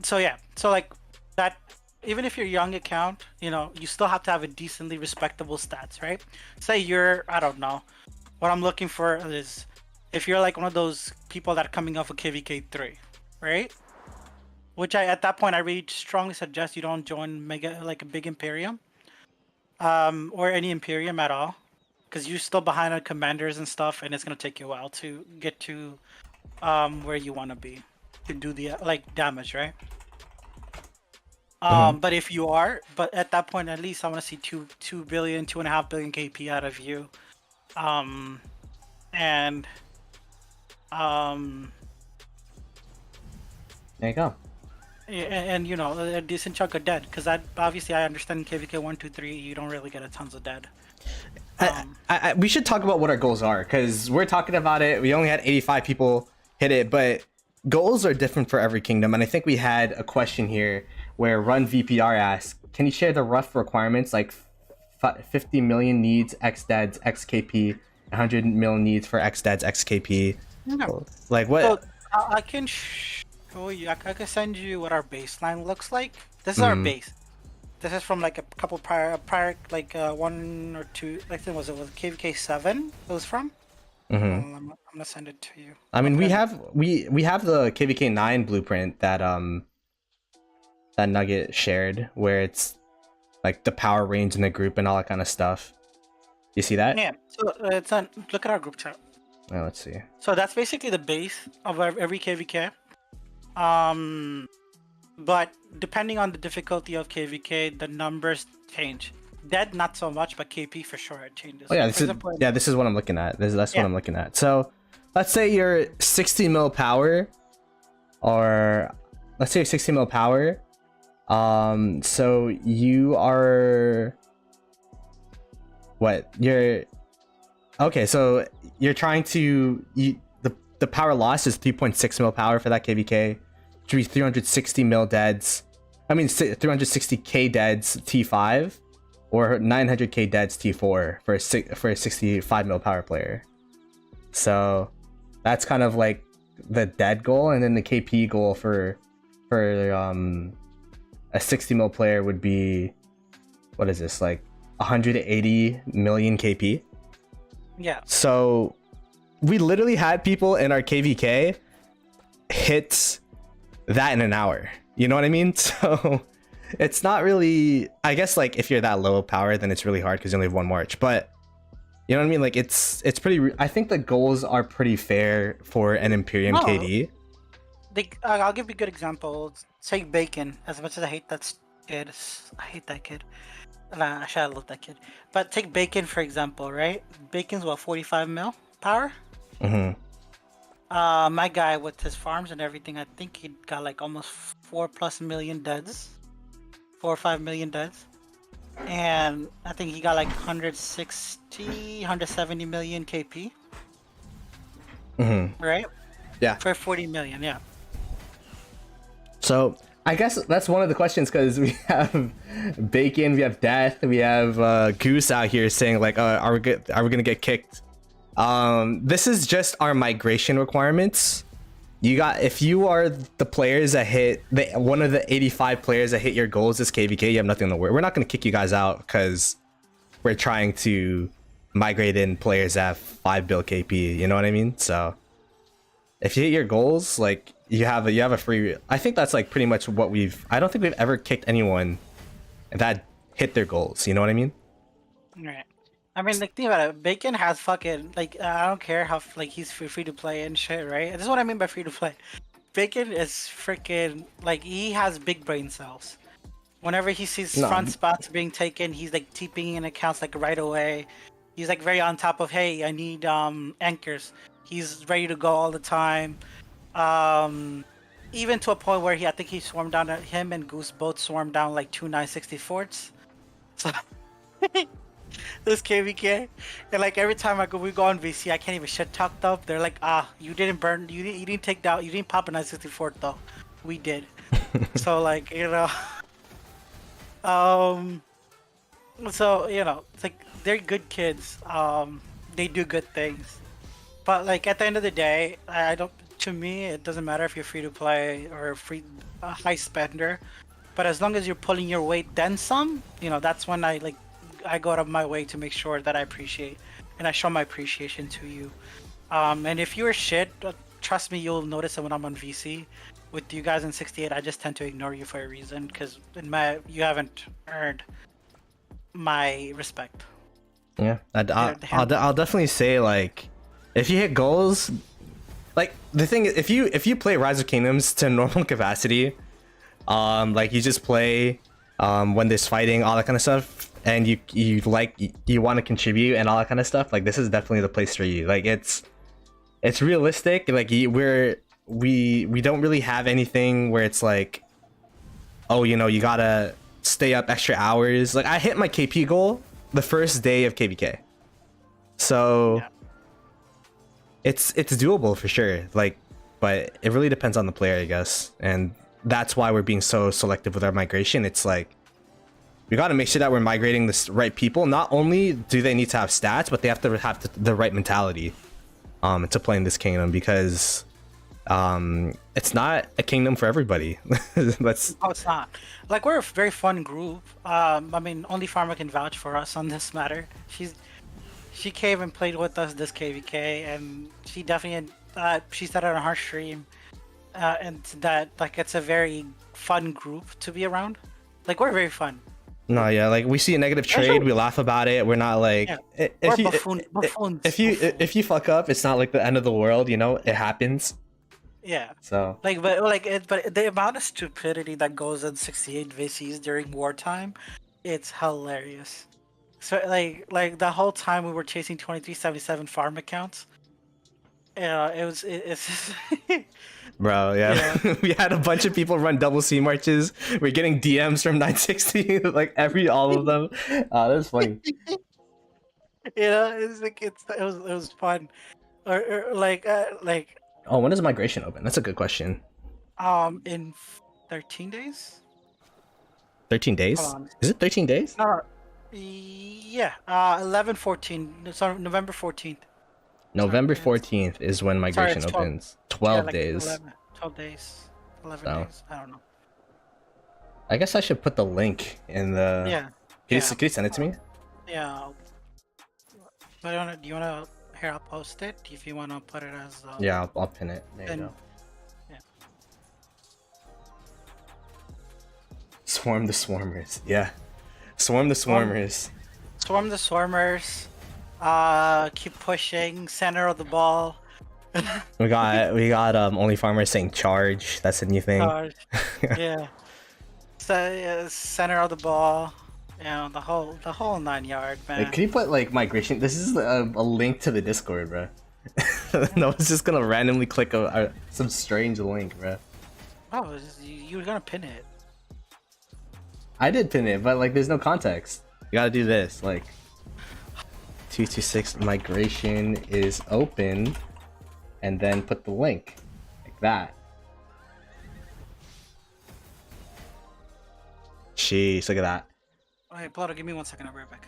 So yeah, so like that. Even if you're young account, you still have to have a decently respectable stats, right? Say you're, I don't know, what I'm looking for is if you're like one of those people that are coming off of KvK 3, right? Which at that point I really strongly suggest you don't join a big Imperium, or any Imperium at all, because you're still behind on commanders and stuff, and it's gonna take you a while to get to where you want to be to do the damage, right? But if you are, but at that point, at least I want to see 2 billion, 2.5 billion KP out of you. And There you go. and a decent chunk of dead, because obviously I understand in KvK 1, 2, 3 you don't really get a tons of dead. We should talk about what our goals are, because we're talking about it. We only had 85 people hit it, but goals are different for every kingdom. And I think we had a question here where Run VPR asked, can you share the rough requirements, like 50 million needs X deads XKP, 100 million needs for X deads XKP? No. Like what? So, I can show you. I can send you what our baseline looks like. This is our base. This is from like a couple prior one or two. I think was KvK 7. It was from. I'm gonna send it to you. I mean, we have the KvK 9 blueprint that that Nugget shared, where it's like the power range in the group and all that kind of stuff. You see that? Yeah. So it's on. Look at our group chat. Oh, let's see. So that's basically the base of every KvK. But depending on the difficulty of KvK, the numbers change. Dead not so much, but KP for sure it changes. Oh yeah, this is what I'm looking at. That's what I'm looking at. So let's say you're 60 mil power, or let's say you're 60 mil power. So you are what? You're okay. So you're trying to the power loss is 3.6 mil power for that KvK. Should be 360 mil deads. I mean 360k deads T5. Or 900k deads T4 for a 65 mil power player. So that's kind of like the dead goal, and then the KP goal for a 60 mil player would be, what is this, like 180 million KP? Yeah. So we literally had people in our KvK hit that in an hour. You know what I mean? So it's not really, I guess, like if you're that low power, then it's really hard because you only have one march. But you know what I mean? Like it's pretty. I think the goals are pretty fair for an Imperium KD. I'll give you a good example. Say Bacon. As much as I hate that kid, I hate that kid. Nah, actually I love that kid. But take Bacon for example, right? Bacon's what, 45 mil power? My guy with his farms and everything, I think he got like almost 4+ million deads. 4 or 5 million deads, and I think he got like 170 million KP. Right? Yeah. For 40 million, yeah. So I guess that's one of the questions, because we have Bacon, we have Death, we have Goose out here saying like, are we gonna get kicked? This is just our migration requirements. If you are the players that hit one of the 85 players that hit your goals this KvK, you have nothing to worry. We're not going to kick you guys out because we're trying to migrate in players that have 5 bill KP. You know what I mean? So if you hit your goals, like you have a free. I think that's like pretty much what I don't think we've ever kicked anyone that hit their goals. You know what I mean? Right. I mean, like, think about it. Bacon has fucking, like, I don't care how, like, he's free to play and shit, right? This is what I mean by free to play. Bacon is freaking, like, he has big brain cells. Whenever he sees front spots being taken, he's, like, TPing in accounts, like, right away. He's, like, very on top of, hey, I need anchors. He's ready to go all the time. even to a point where I think he swarmed down him and Goose both swarmed down like 2 964s. So this KvK, and like every time we go on VC, I can't even shit talk them. They're like, you didn't burn, you didn't take down, you didn't pop a 964 though. We did. So like so it's like they're good kids. They do good things, but like at the end of the day, I don't. To me, it doesn't matter if you're free to play or a high spender, but as long as you're pulling your weight, then some. That's when I go out of my way to make sure that I appreciate and I show my appreciation to you. And if you're shit, trust me, you'll notice it when I'm on VC. With you guys in 68, I just tend to ignore you for a reason because you haven't earned my respect. Yeah, I'll definitely say like, if you hit goals, like the thing is, if you play Rise of Kingdoms to normal capacity, like you just play, when there's fighting, all that kind of stuff, and you want to contribute and all that kind of stuff, like this is definitely the place for you. Like it's realistic. Like we don't really have anything where it's like, oh, you gotta stay up extra hours. Like I hit my KP goal the first day of KvK, so yeah. It's doable for sure. Like, but it really depends on the player, I guess, and that's why we're being so selective with our migration. It's like we got to make sure that we're migrating the right people. Not only do they need to have stats, but they have to have the right mentality to play in this kingdom, because it's not a kingdom for everybody. No, it's not. Like, we're a very fun group. I mean, only Pharma can vouch for us on this matter. She came and played with us this KvK, and she definitely she said it on her stream, and that like it's a very fun group to be around. Like, we're very fun. No, yeah, like we see a negative trade, we laugh about it. We're not like, yeah. if you fuck up, it's not like the end of the world. It happens. Yeah. So but the amount of stupidity that goes in 68 VCs during wartime, it's hilarious. So like the whole time we were chasing 2377 farm accounts, it's bro, yeah. We had a bunch of people run double C marches. We're getting DMs from 960, like all of them. That's funny. It's like it was fun, or like oh, when does migration open? That's a good question. In 13 days. 13 days? Is it 13 days? Yeah. 11/14. Sorry, November 14th. November 14th is when migration opens. 12 days. 12 days. 11 days. I don't know. I guess I should put the link in the. Yeah. Can you send it to me? Yeah. But do you wanna? Here, I'll post it if you wanna put it as. Yeah, I'll pin it. There you go. Yeah. Swarm the swarmers. Yeah. Swarm the swarmers. Swarm the swarmers. Keep pushing. Center of the ball. we got only farmers saying charge. That's a new thing. Charge. Yeah. So center of the ball. The whole 9 yard, man. Like, can you put like migration? This is a link to the Discord, bro. No one's just gonna randomly click some strange link, bro. Oh, you were gonna pin it. I did pin it, but like, there's no context. You gotta do this, like 226 migration is open, and then put the link like that. Jeez, look at that. Hey, Ploto, give me 1 second. I'll be right back.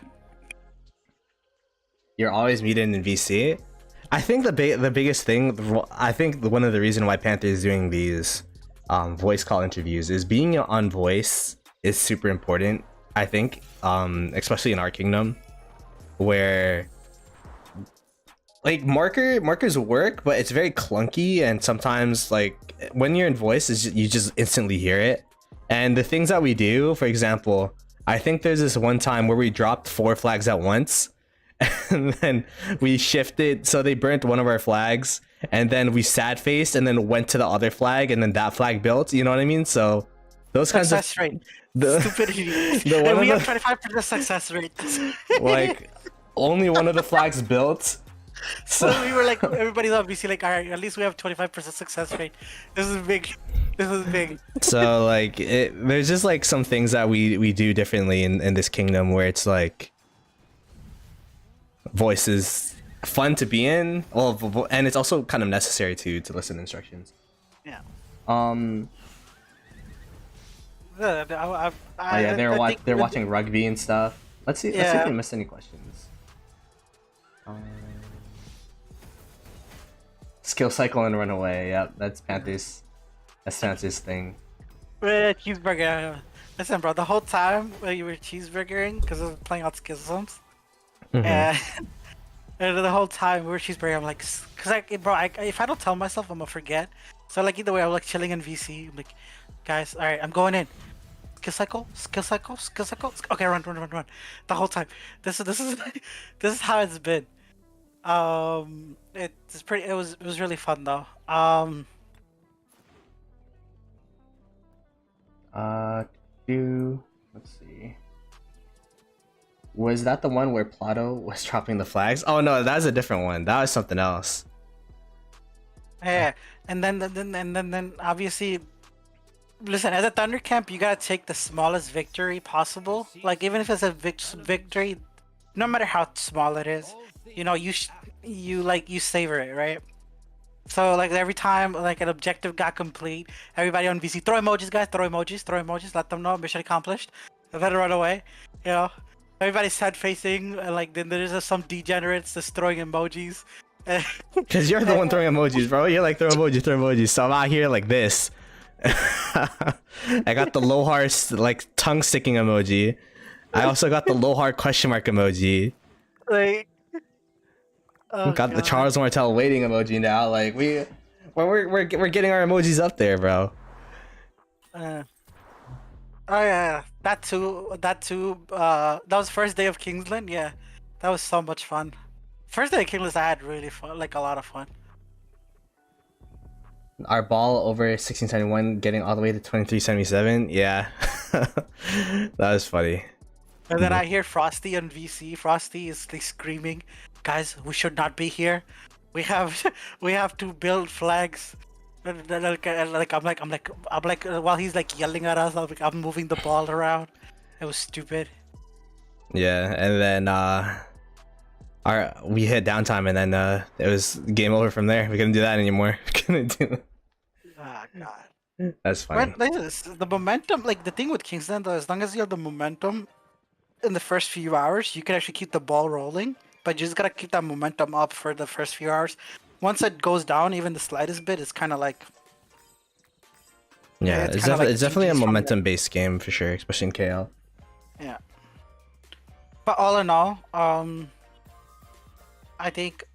You're always muted in VC. I think the biggest thing, I think one of the reasons why Panther is doing these voice call interviews is being on voice is super important. I think, especially in our kingdom, where like markers work, but it's very clunky, and sometimes like when you're in voice, you just instantly hear it. And the things that we do, for example, I think there's this one time where we dropped 4 flags at once, and then we shifted, so they burnt one of our flags, and then we sad faced and then went to the other flag, and then that flag built. You know what I mean? So those kinds of success rate. Stupidity. And we have 25% success rate. Like only one of the flags built, So we were like, everybody's on VC, like, all right, at least we have 25% success rate. This is big. This is big. So like there's just like some things that we do differently in this kingdom where it's like voice is fun to be in, well, and it's also kind of necessary to listen to instructions. Yeah. Oh yeah, they're watching rugby and stuff. Let's see if we missed any questions. Skill cycle and run away. Yep, that's Panthers. That's Panthers thing. Cheeseburger. Listen, bro, the whole time when you were cheeseburgering, because I was playing out schisms, and the whole time we were cheeseburgering, I'm like, because if I don't tell myself, I'm gonna forget. So like either way, I'm like chilling in VC. I'm like, guys, all right, I'm going in. Skill cycle, skill cycle, skill cycle. Okay, run. The whole time. This is this is how it's been. It's pretty. It was really fun though. Let's see. Was that the one where Ploto was dropping the flags? Oh no, that's a different one. That was something else. Yeah, and then obviously, listen, as a Thunder Camp, you gotta take the smallest victory possible. Like even if it's a victory, no matter how small it is, you know, you savor it, right? So like every time like an objective got complete, everybody on VC throw emojis, guys, throw emojis, let them know mission accomplished. And then run away, you know. Everybody's sad facing, and like then there's just some degenerates just throwing emojis. Cause you're the one throwing emojis, bro. You're like throw emojis. So I'm out here like this. I got the low heart like tongue sticking emoji. I also got the low heart question mark emoji. Like. Got the Charles Martel waiting emoji now. Like we're getting our emojis up there, bro. Oh yeah, that too. That was first day of Kingsland. Yeah, that was so much fun. First day of Kingsland, I had really fun, like a lot of fun. Our ball over 1671, getting all the way to 2377. Yeah, that was funny. And then I hear Frosty on VC. Frosty is like screaming, "Guys, we should not be here. We have to build flags." I'm like, while he's like yelling at us, I'm moving the ball around. It was stupid. Yeah, and then we hit downtime, and then it was game over from there. We couldn't do that anymore. Couldn't do. Ah, God. That's fine. But the momentum, like the thing with Kingsland, though, as long as you have the momentum in the first few hours, you can actually keep the ball rolling. But you just gotta keep that momentum up for the first few hours. Once it goes down, even the slightest bit, it's kind of like. Yeah, it's definitely a momentum-based game for sure, especially in KL. Yeah. But all in all, I think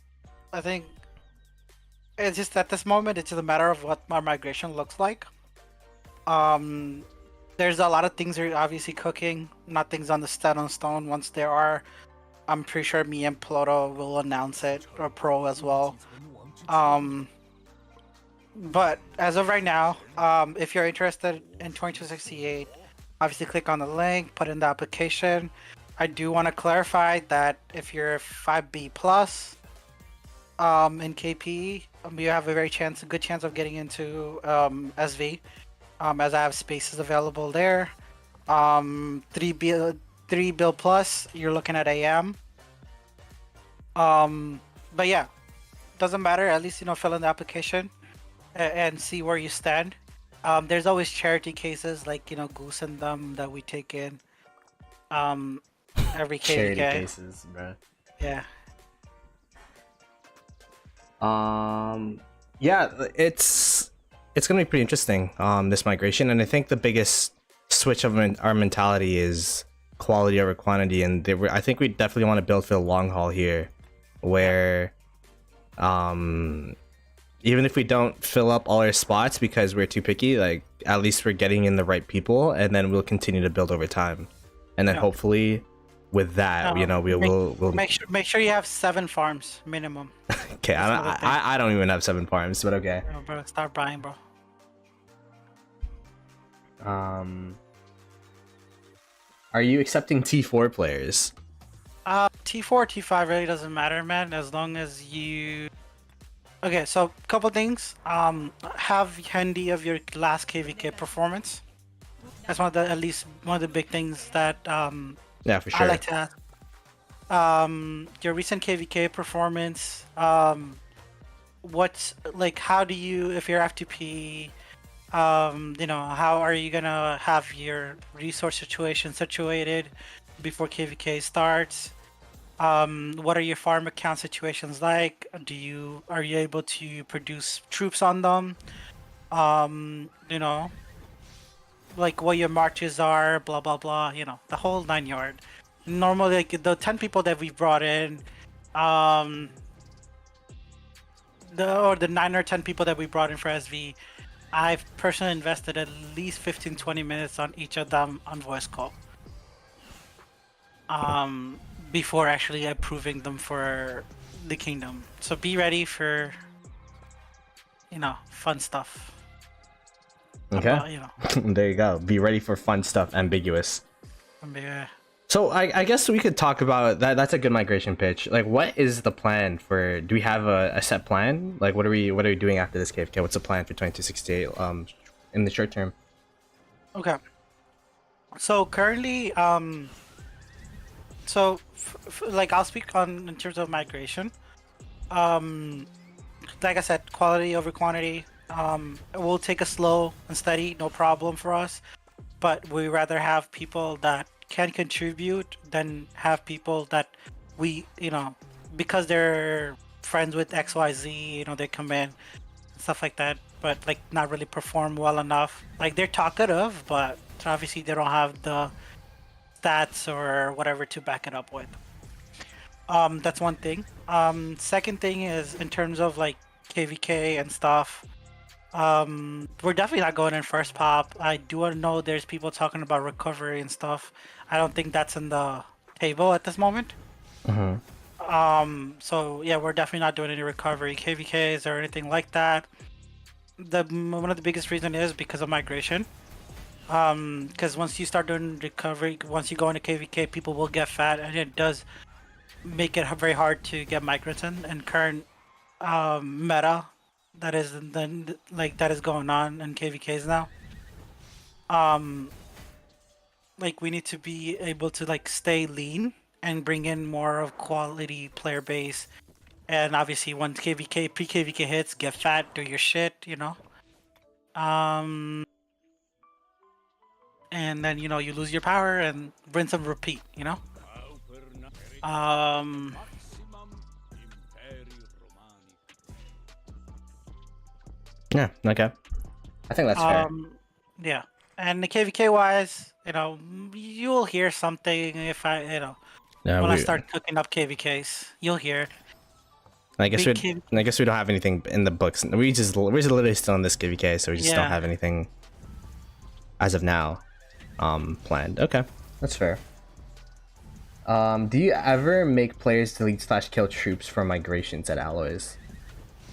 it's just at this moment, it's just a matter of what our migration looks like. There's a lot of things that are obviously cooking. Nothing's on the set on stone. Once there are, I'm pretty sure me and Ploto will announce it, or Pro as well. But as of right now, if you're interested in 2268, obviously click on the link, put in the application. I do want to clarify that if you're 5B plus in KP, you have a good chance of getting into SV, as I have spaces available there. 3 bill plus, you're looking at AM. But yeah, doesn't matter. At least fill in the application and see where you stand. There's always charity cases like Goose and them that we take in. Every KvK. Charity cases, bro. Yeah. Yeah, it's gonna be pretty interesting. This migration, and I think the biggest switch of our mentality is quality over quantity, and I think we definitely want to build for the long haul here, where, even if we don't fill up all our spots because we're too picky, like at least we're getting in the right people, and then we'll continue to build over time, and then hopefully, with that, we'll make sure you have 7 farms minimum. Okay, I don't even have 7 farms, but okay. Oh, bro, start buying, bro. Are you accepting T4 players? T4, T5 really doesn't matter, man. As long as you. Okay, so couple things. Have handy of your last KvK performance. That's one of the at least one of the big things that Yeah, for I sure. like to ask. Your recent KvK performance. What's like? How do you, if you're FTP, how are you gonna have your resource situation situated before KvK starts? What are your farm account situations like? Are you able to produce troops on them? You know, like what your marches are, blah blah blah. You know, the whole 9 yard. Normally, like the 10 people that we brought in, um, the 9 or 10 people that we brought in for SV, I've personally invested at least 15-20 minutes on each of them on voice call. Before actually approving them for the kingdom. So be ready for, fun stuff. Okay. There you go. Be ready for fun stuff. Ambiguous. Yeah. So I guess we could talk about that. That's a good migration pitch. Like, what is the plan for? Do we have a set plan? Like, what are we doing after this KvK? What's the plan for 2268? In the short term. Okay. So currently, like I'll speak on in terms of migration. Like I said, quality over quantity. We'll take a slow and steady, no problem for us. But we rather have people that can contribute than have people that we, because they're friends with XYZ, they come in, stuff like that, but like not really perform well enough. Like they're talkative, but obviously they don't have the stats or whatever to back it up with. That's one thing. Second thing is in terms of like KvK and stuff. We're definitely not going in first pop. I do know there's people talking about recovery and stuff. I don't think that's in the table at this moment. So yeah, we're definitely not doing any recovery KvKs or anything like that. One of the biggest reason is because of migration. Because once you start doing recovery, once you go into KvK, people will get fat, and it does make it very hard to get migrants in. And current meta that is that is going on in KvKs now. Like we need to be able to like stay lean and bring in more of quality player base. And obviously, once KvK pre-KvK hits, get fat, do your shit, and then you lose your power and rinse and repeat, Yeah. Okay. I think that's fair. Yeah, and the KvK wise, you'll hear something if I, Yeah, when I start cooking up KvKs, you'll hear it. I guess we don't have anything in the books. We're just literally still in this KvK, so we just don't have anything as of now planned. Okay, that's fair. Do you ever make players delete/kill troops for migrations at alloys?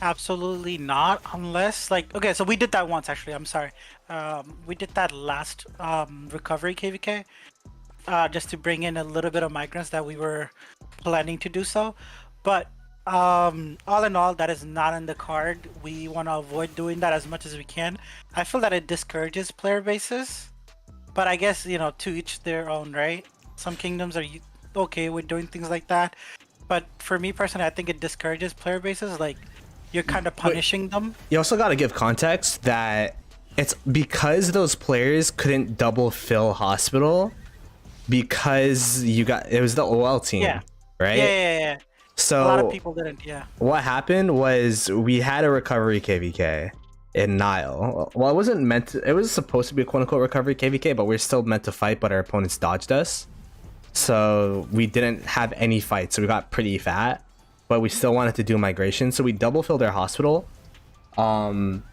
Absolutely not, unless like okay, so we did that once actually. I'm sorry, we did that last recovery KvK, just to bring in a little bit of migrants that we were planning to do so, but all in all, that is not in the card. We want to avoid doing that as much as we can. I feel that it discourages player bases, but I guess to each their own, right? Some kingdoms are okay with doing things like that, but for me personally, I think it discourages player bases. Like you're kind of punishing them. You also got to give context that it's because those players couldn't double fill hospital because it was the OL team, right? Yeah. So a lot of people didn't. Yeah. What happened was we had a recovery KvK in Nile. Well, it was supposed to be a quote unquote recovery KvK, but we're still meant to fight, but our opponents dodged us. So we didn't have any fights, so we got pretty fat, but we still wanted to do migration, so we double filled our hospital. But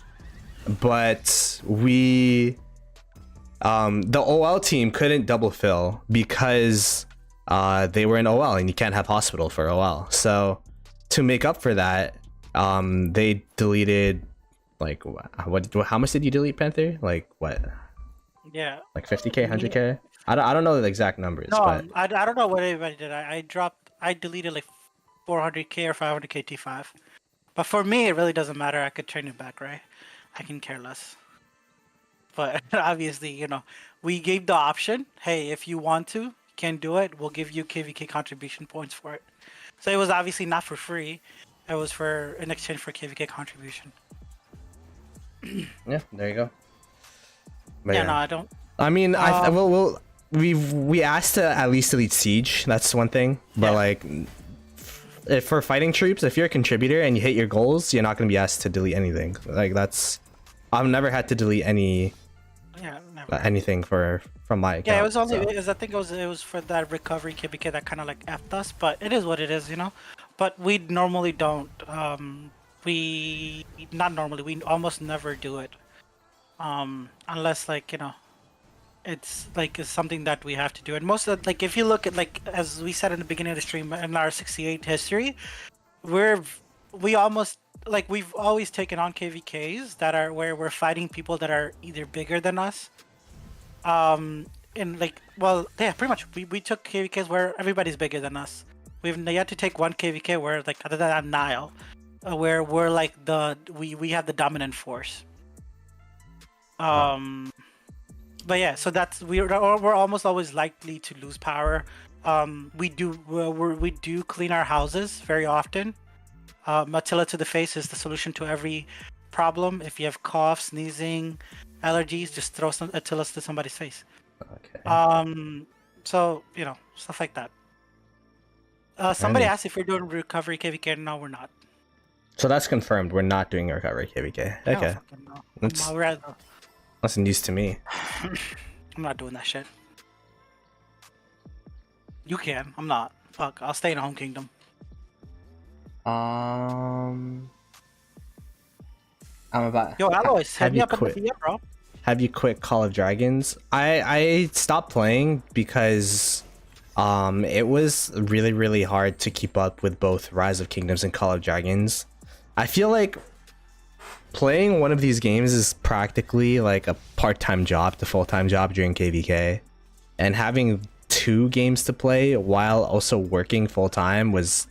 we the OL team couldn't double fill because they were in OL and you can't have hospital for OL. So to make up for that, they deleted like how much did you delete, Panther? Like what? Yeah. Like 50k, 100k? I don't know the exact numbers, No, but I don't know what anybody did. I dropped I deleted like 400k or 500k T5. But for me, it really doesn't matter. I could turn it back, right? I can care less. But obviously, we gave the option. Hey, if you want to, you can do it. We'll give you KvK contribution points for it. So it was obviously not for free. It was in exchange for KvK contribution. Yeah, there you go. But Yeah, no, I don't. I mean, we asked to at least delete siege. That's one thing. But Yeah. like, if for fighting troops, if you're a contributor and you hit your goals, you're not gonna be asked to delete anything. Like that's, I've never had to delete Yeah, never. anything from my account. Yeah, it was only so. because I think it was for that recovery KvK that kind of like effed us, but it is what it is, But we normally don't. We not normally. We almost never do it, unless like it's like it's something that we have to do. And most of like if you look at like as we said in the beginning of the stream in our 68 history, we almost like we've always taken on KvKs that are where we're fighting people that are either bigger than us. And like, well, yeah, pretty much. We took KvKs where everybody's bigger than us. We've yet to take one KvK where like other than that Nile, where we're like we have the dominant force. But yeah, so that's we're almost always likely to lose power. We do clean our houses very often. Attila to the face is the solution to every problem. If you have cough, sneezing, allergies, just throw some Attila's to somebody's face. Okay. So stuff like that. Somebody asked if we're doing recovery KvK. No, we're not. So that's confirmed. We're not doing a recovery KvK. I don't Okay. fucking know. That's, that's news to me. I'm not doing that shit. You can. I'm not. Fuck. I'll stay in Home Kingdom. I'm about. Yo, Alois, hit have me you up in quit? the DM, bro. Have you quit Call of Dragons? I stopped playing because it was really hard to keep up with both Rise of Kingdoms and Call of Dragons. I feel like playing one of these games is practically like a part-time job to full-time job during KvK, and having 2 games to play while also working full-time was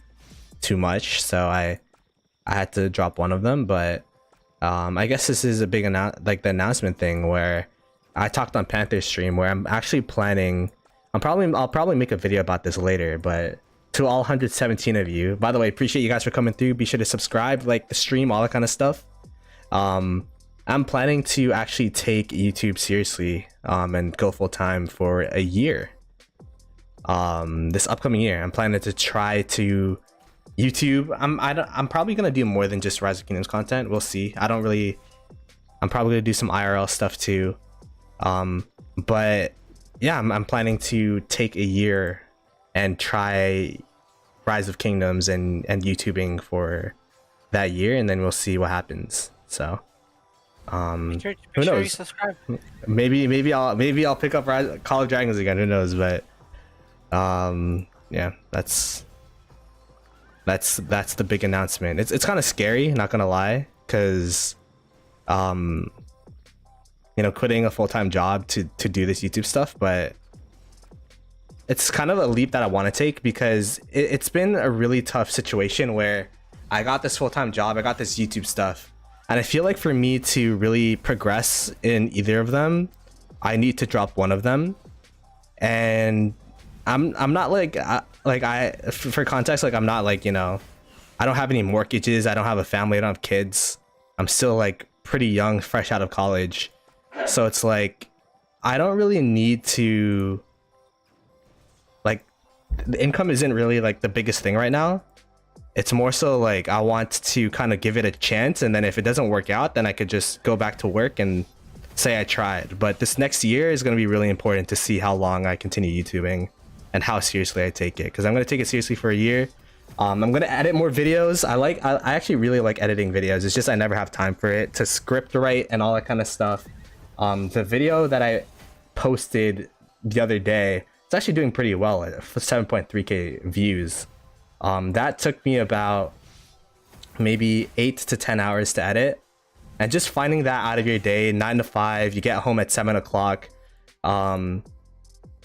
too much, so I had to drop one of them. But I guess this is a big the announcement thing where I talked on Panther's stream where I'm actually planning. I'll probably make a video about this later, but to all 117 of you, by the way, appreciate you guys for coming through. Be sure to subscribe, like the stream, all that kind of stuff. I'm planning to actually take YouTube seriously and go full time for a year. This upcoming year, I'm planning to try to YouTube. I'm probably gonna do more than just Rise of Kingdoms content. We'll see. I'm probably gonna do some IRL stuff too. But yeah, I'm planning to take a year and try Rise of Kingdoms and YouTubing for that year, and then we'll see what happens. So Make sure who you knows? subscribe. Maybe I'll pick up Call of Dragons again. Who knows? But yeah, that's the big announcement. It's kind of scary, not gonna lie, because quitting a full-time job to do this YouTube stuff, but it's kind of a leap that I want to take because it's been a really tough situation where I got this full-time job, I got this YouTube stuff, and I feel like for me to really progress in either of them, I need to drop one of them. And I'm not for context, like I'm not like, I don't have any mortgages, I don't have a family, I don't have kids. I'm still like pretty young, fresh out of college. So it's like I don't really need to, like, the income isn't really like the biggest thing right now. It's more so like I want to kind of give it a chance, and then if it doesn't work out, then I could just go back to work and say I tried. But this next year is going to be really important to see how long I continue YouTubing and how seriously I take it, because I'm going to take it seriously for a year. I'm going to edit more videos. I actually really like editing videos. It's just I never have time for it, to script write and all that kind of stuff. The video that I posted the other day, it's actually doing pretty well at 7.3k views. That took me about maybe 8 to 10 hours to edit, and just finding that out of your day, 9 to 5, you get home at 7 o'clock. No,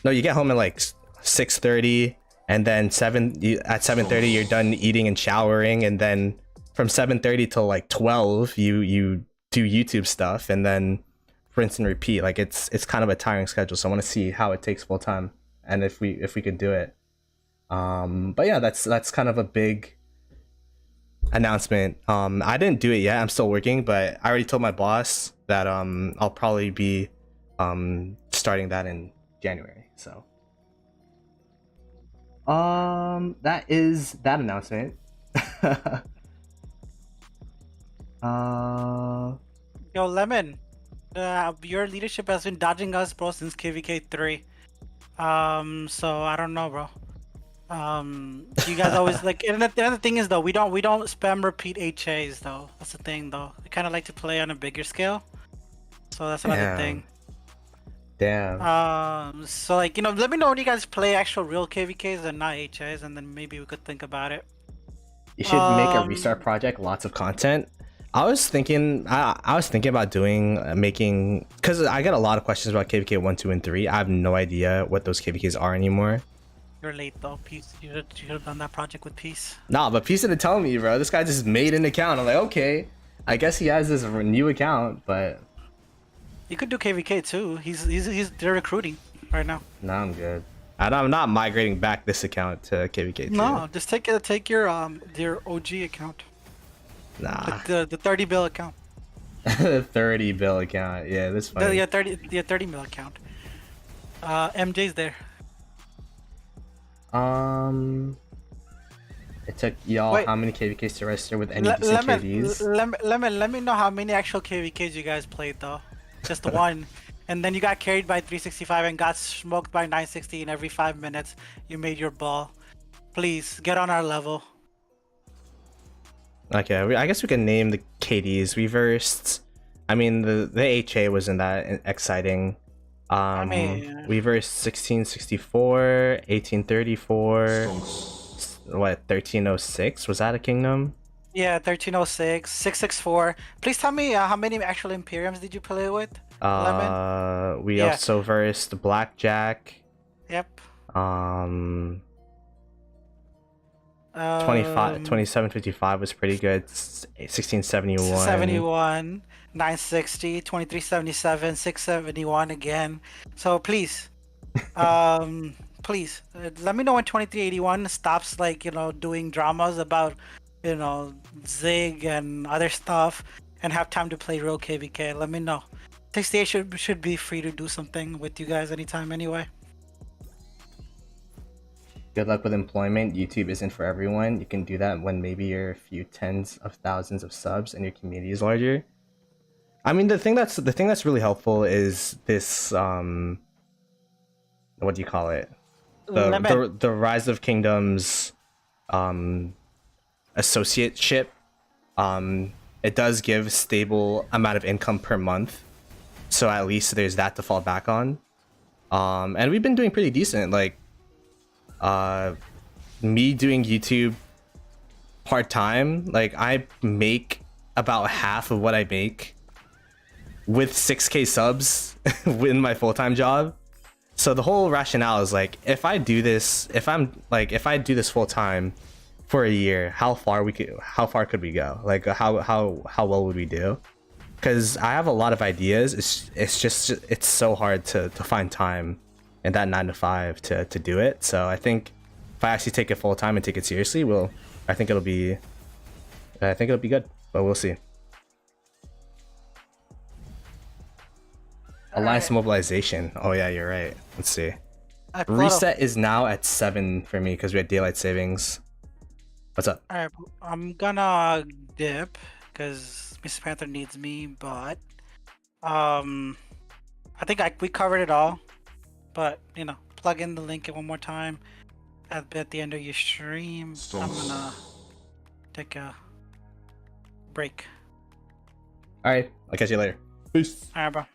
you get home at like 6:30, and then at 7:30 you're done eating and showering, and then from 7:30 till like 12 you do YouTube stuff, and then rinse and repeat. Like it's kind of a tiring schedule, so I want to see how it takes full time and if we could do it. But yeah, that's kind of a big announcement. I didn't do it yet, I'm still working, but I already told my boss that I'll probably be starting that in January. So that is that announcement. Yo, Lemon, your leadership has been dodging us, bro, since KvK 3. So I don't know, bro. You guys always like. And the other thing is though, we don't spam repeat HAs though. That's the thing though. We kind of like to play on a bigger scale. So that's another thing. Damn. So like, you know, let me know when you guys play actual real KvKs and not HAs, and then maybe we could think about it. You should make a restart project, lots of content. I was thinking about making, because I get a lot of questions about KvK 1, 2, and 3. I have no idea what those KvKs are anymore. You're late though, Peace. You should have done that project with Peace. Nah, but Peace didn't tell me, bro. This guy just made an account. I'm like, okay, I guess he has this new account, but You could do KvK too. They're recruiting right now. nah, I'm good. I'm not migrating back this account to KvK 2. No, just take your OG account. Nah. The 30 bill account. 30 bill account. Yeah, this funny. Yeah, 30 mil account. MJ's there. It took y'all how many KvKs to register with any decent Lemon, KVs? let me know how many actual KvKs you guys played though. Just one. And then you got carried by 365 and got smoked by 960 in every 5 minutes. You made your ball. Please get on our level. Okay, I guess we can name the KDs. We versed. I mean, the HA wasn't that exciting. I mean, we versed 1664, 1834. What, 1306? Was that a kingdom? Yeah, 1306, 664. Please tell me how many actual Imperiums did you play with? Lemon? We also versed Blackjack. Yep. 2755 was pretty good. 1671. 71, 960, 2377, 671 again. So please, please let me know when 2381 stops, like, you know, doing dramas about, you know, Zig and other stuff, and have time to play real KvK. Let me know. 68 should be free to do something with you guys anytime anyway. Good luck with employment. YouTube isn't for everyone. You can do that when maybe you're a few tens of thousands of subs and your community is larger. I mean, the thing that's really helpful is this what do you call it? The Rise of Kingdoms associateship. It does give stable amount of income per month, so at least there's that to fall back on. And we've been doing pretty decent. Like, me doing YouTube part-time, like, I make about half of what I make with 6K subs in my full-time job. So the whole rationale is like, if I do this full-time for a year, how far could we go? Like, how well would we do? Because I have a lot of ideas. It's so hard to find time in that 9 to 5 to do it. So I think if I actually take it full time and take it seriously, I think it'll be good, but we'll see. Alliance mobilization. Oh yeah, you're right. Let's see. Reset is now at 7 for me because we had daylight savings. What's up? All right, I'm gonna dip because Mr. Panther needs me, but I think we covered it all. But, you know, plug in the link one more time at the end of your stream. I'm gonna take a break. All right, I'll catch you later. Peace. All right, bro.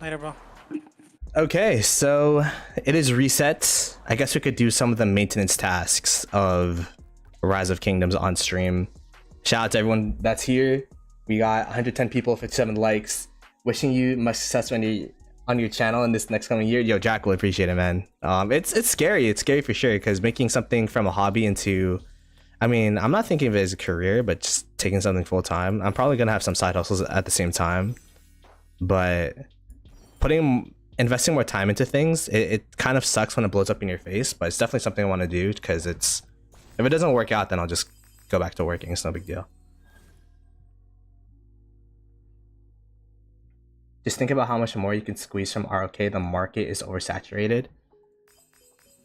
Later, bro. Okay, so it is reset. I guess we could do some of the maintenance tasks of Rise of Kingdoms on stream. Shout out to everyone that's here. We got 110 people, 57 likes. Wishing you much success on your channel in this next coming year, yo, Jack will appreciate it, man. It's scary. It's scary for sure because making something from a hobby into, I mean, I'm not thinking of it as a career, but just taking something full time. I'm probably gonna have some side hustles at the same time, but investing more time into things, it kind of sucks when it blows up in your face. But it's definitely something I want to do because if it doesn't work out, then I'll just go back to working. It's no big deal. Just think about how much more you can squeeze from ROK. The market is oversaturated.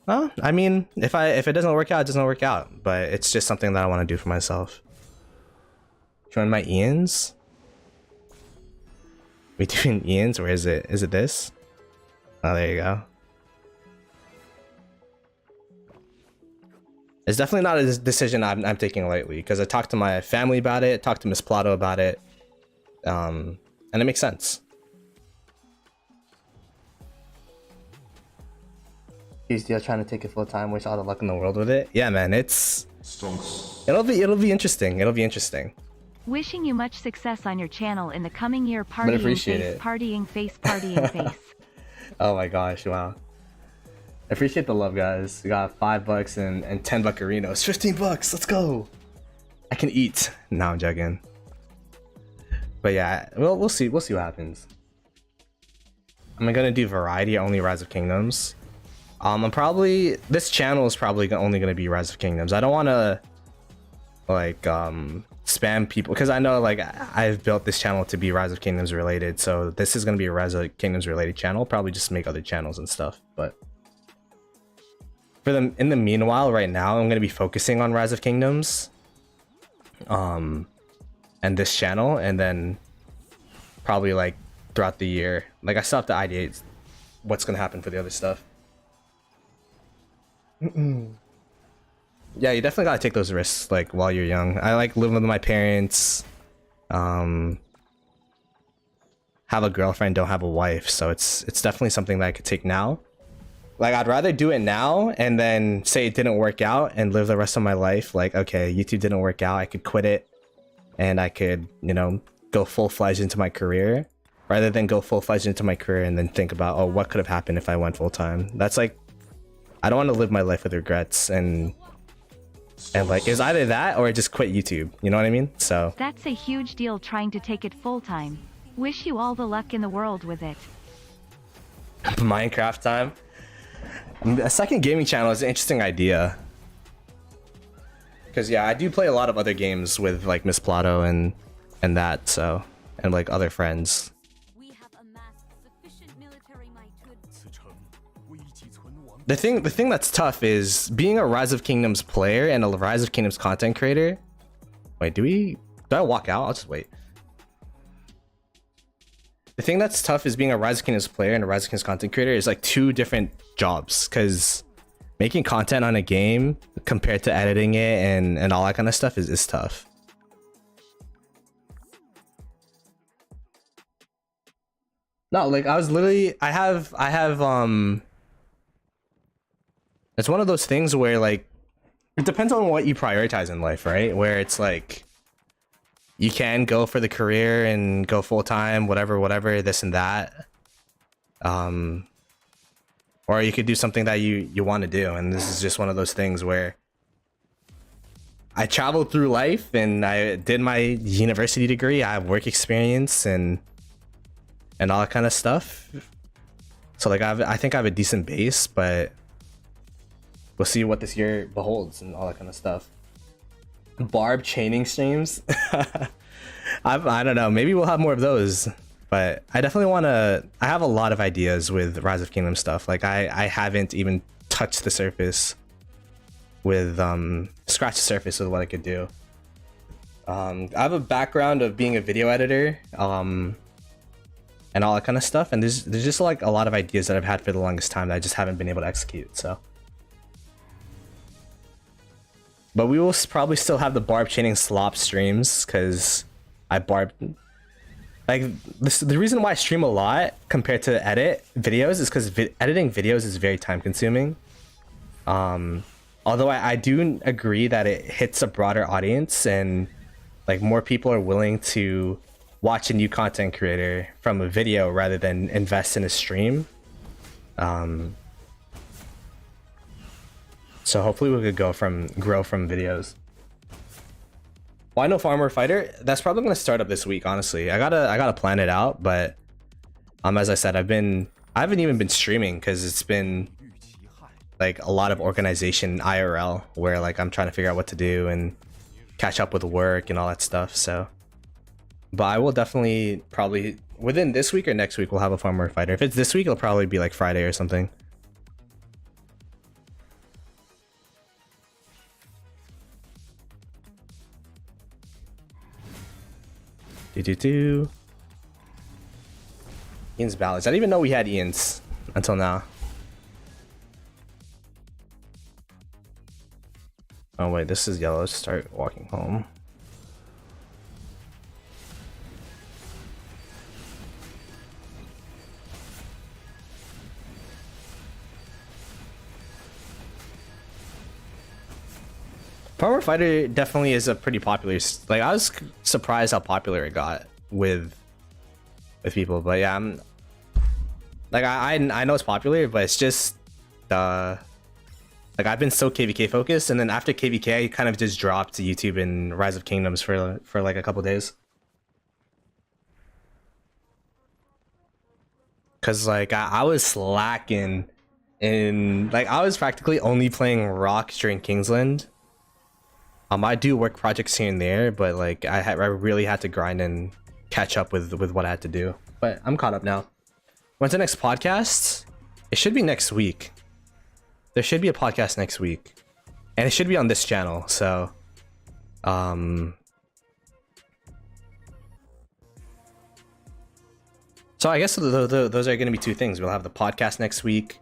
Well, I mean, if it doesn't work out, it doesn't work out. But it's just something that I want to do for myself. Join my Ian's. We doing Ian's? Where is it? Is it this? Oh, there you go. It's definitely not a decision I'm taking lightly because I talked to my family about it, talked to Miss Ploto about it, and it makes sense. He's still trying to take it full time. Wish all the luck in the world with it. Yeah, man, it'll be interesting. It'll be interesting. Wishing you much success on your channel in the coming year. Partying face. Oh my gosh, wow. I appreciate the love, guys. We got $5 and 10 buccarinos. 15 bucks, let's go. I can eat. Now I'm joking. But yeah, we'll see what happens. I'm gonna do variety, only Rise of Kingdoms. This channel is probably only gonna be Rise of Kingdoms. I don't wanna like spam people because I know like I've built this channel to be Rise of Kingdoms related, so this is gonna be a Rise of Kingdoms related channel. Probably just make other channels and stuff, but in the meanwhile, right now I'm gonna be focusing on Rise of Kingdoms, and this channel, and then probably like throughout the year, like I still have to ideate what's gonna happen for the other stuff. Yeah, you definitely gotta take those risks like while you're young. I like living with my parents, have a girlfriend, don't have a wife, so it's definitely something that I could take now. Like I'd rather do it now and then say it didn't work out and live the rest of my life like, okay, YouTube didn't work out, I could quit it and I could, you know, go full-fledged into my career, rather than go full-fledged into my career and then think about, oh, what could have happened if I went full-time. That's like, I don't want to live my life with regrets and like it's either that or just quit YouTube, you know what I mean? So That's a huge deal trying to take it full time. Wish you all the luck in the world with it. Minecraft time. A second gaming channel is an interesting idea. Because yeah, I do play a lot of other games with like Miss Ploto and that, so, and like other friends. We have amassed sufficient military might to The thing that's tough is being a Rise of Kingdoms player and a Rise of Kingdoms content creator. Wait, do I walk out? I'll just wait. The thing that's tough is being a Rise of Kingdoms player and a Rise of Kingdoms content creator is like two different jobs, because making content on a game compared to editing it and all that kind of stuff is tough. No, like I have it's one of those things where like it depends on what you prioritize in life, right? Where it's like you can go for the career and go full time, whatever, this and that. Or you could do something that you want to do, and this is just one of those things where I traveled through life and I did my university degree. I have work experience and all that kind of stuff. So like I think I have a decent base, but we'll see what this year beholds and all that kind of stuff. Barb chaining streams. I don't know, maybe we'll have more of those, but I definitely want to. I have a lot of ideas with Rise of Kingdom stuff. Like I haven't even touched the surface with scratch the surface with what I could do. I have a background of being a video editor and all that kind of stuff, and there's just like a lot of ideas that I've had for the longest time that I just haven't been able to execute. So but we will probably still have the barb chaining slop streams, because I barb like the reason why I stream a lot compared to edit videos is because editing videos is very time consuming. Although I do agree that it hits a broader audience and like more people are willing to watch a new content creator from a video rather than invest in a stream. So hopefully we could grow from videos. Why no farmer fighter? That's probably gonna start up this week. Honestly, I gotta plan it out. But as I said, I haven't even been streaming because it's been like a lot of organization IRL where like I'm trying to figure out what to do and catch up with work and all that stuff. So, but I will definitely probably within this week or next week we'll have a farmer fighter. If it's this week, it'll probably be like Friday or something. Ian's ballads. I didn't even know we had Ian's until now. Oh wait, this is yellow. Let's start walking home. Farmer Fighter definitely is a pretty popular. Like I was surprised how popular it got with people, but yeah, I'm like I know it's popular, but it's just like I've been so KvK focused, and then after KvK, I kind of just dropped to YouTube and Rise of Kingdoms for like a couple days. Cause like I was slacking in like I was practically only playing Rock during Kingsland. I do work projects here and there, but like I really had to grind and catch up with what I had to do. But I'm caught up now. When's the next podcast? It should be next week. There should be a podcast next week, and it should be on this channel. So, so I guess those are going to be two things. We'll have the podcast next week.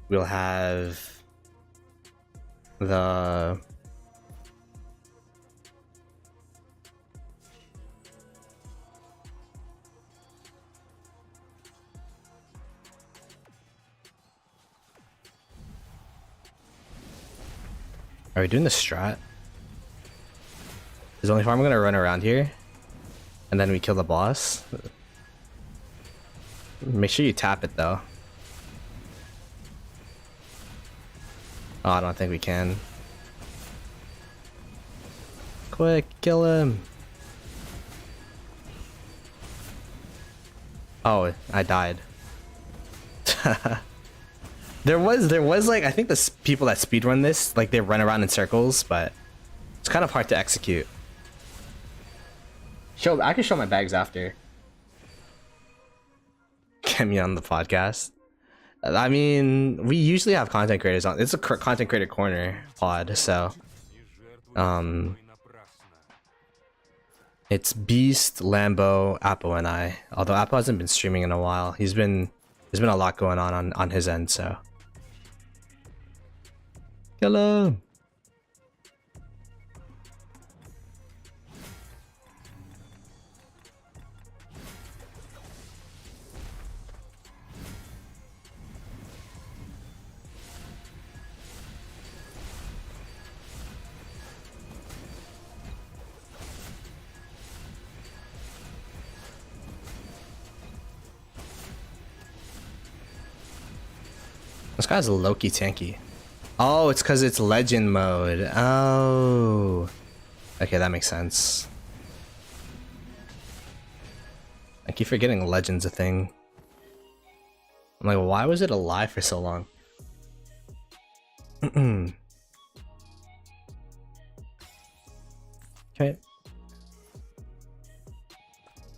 We'll have the Are we doing the strat? Is only farm gonna run around here? And then we kill the boss? Make sure you tap it though. Oh, I don't think we can. Quick, kill him! Oh, I died. There was like I think the people that speedrun this like they run around in circles, but it's kind of hard to execute. I can show my bags after. Get me on the podcast. I mean, we usually have content creators on. It's a content creator corner pod, so it's Beast, Lambo, Appo, and I. Although Appo hasn't been streaming in a while. There's been a lot going on his end, so. Kill him! This guy's low-key tanky. Oh, it's because it's legend mode. Oh. Okay, that makes sense. I keep forgetting legend's a thing. I'm like, why was it alive for so long? Okay.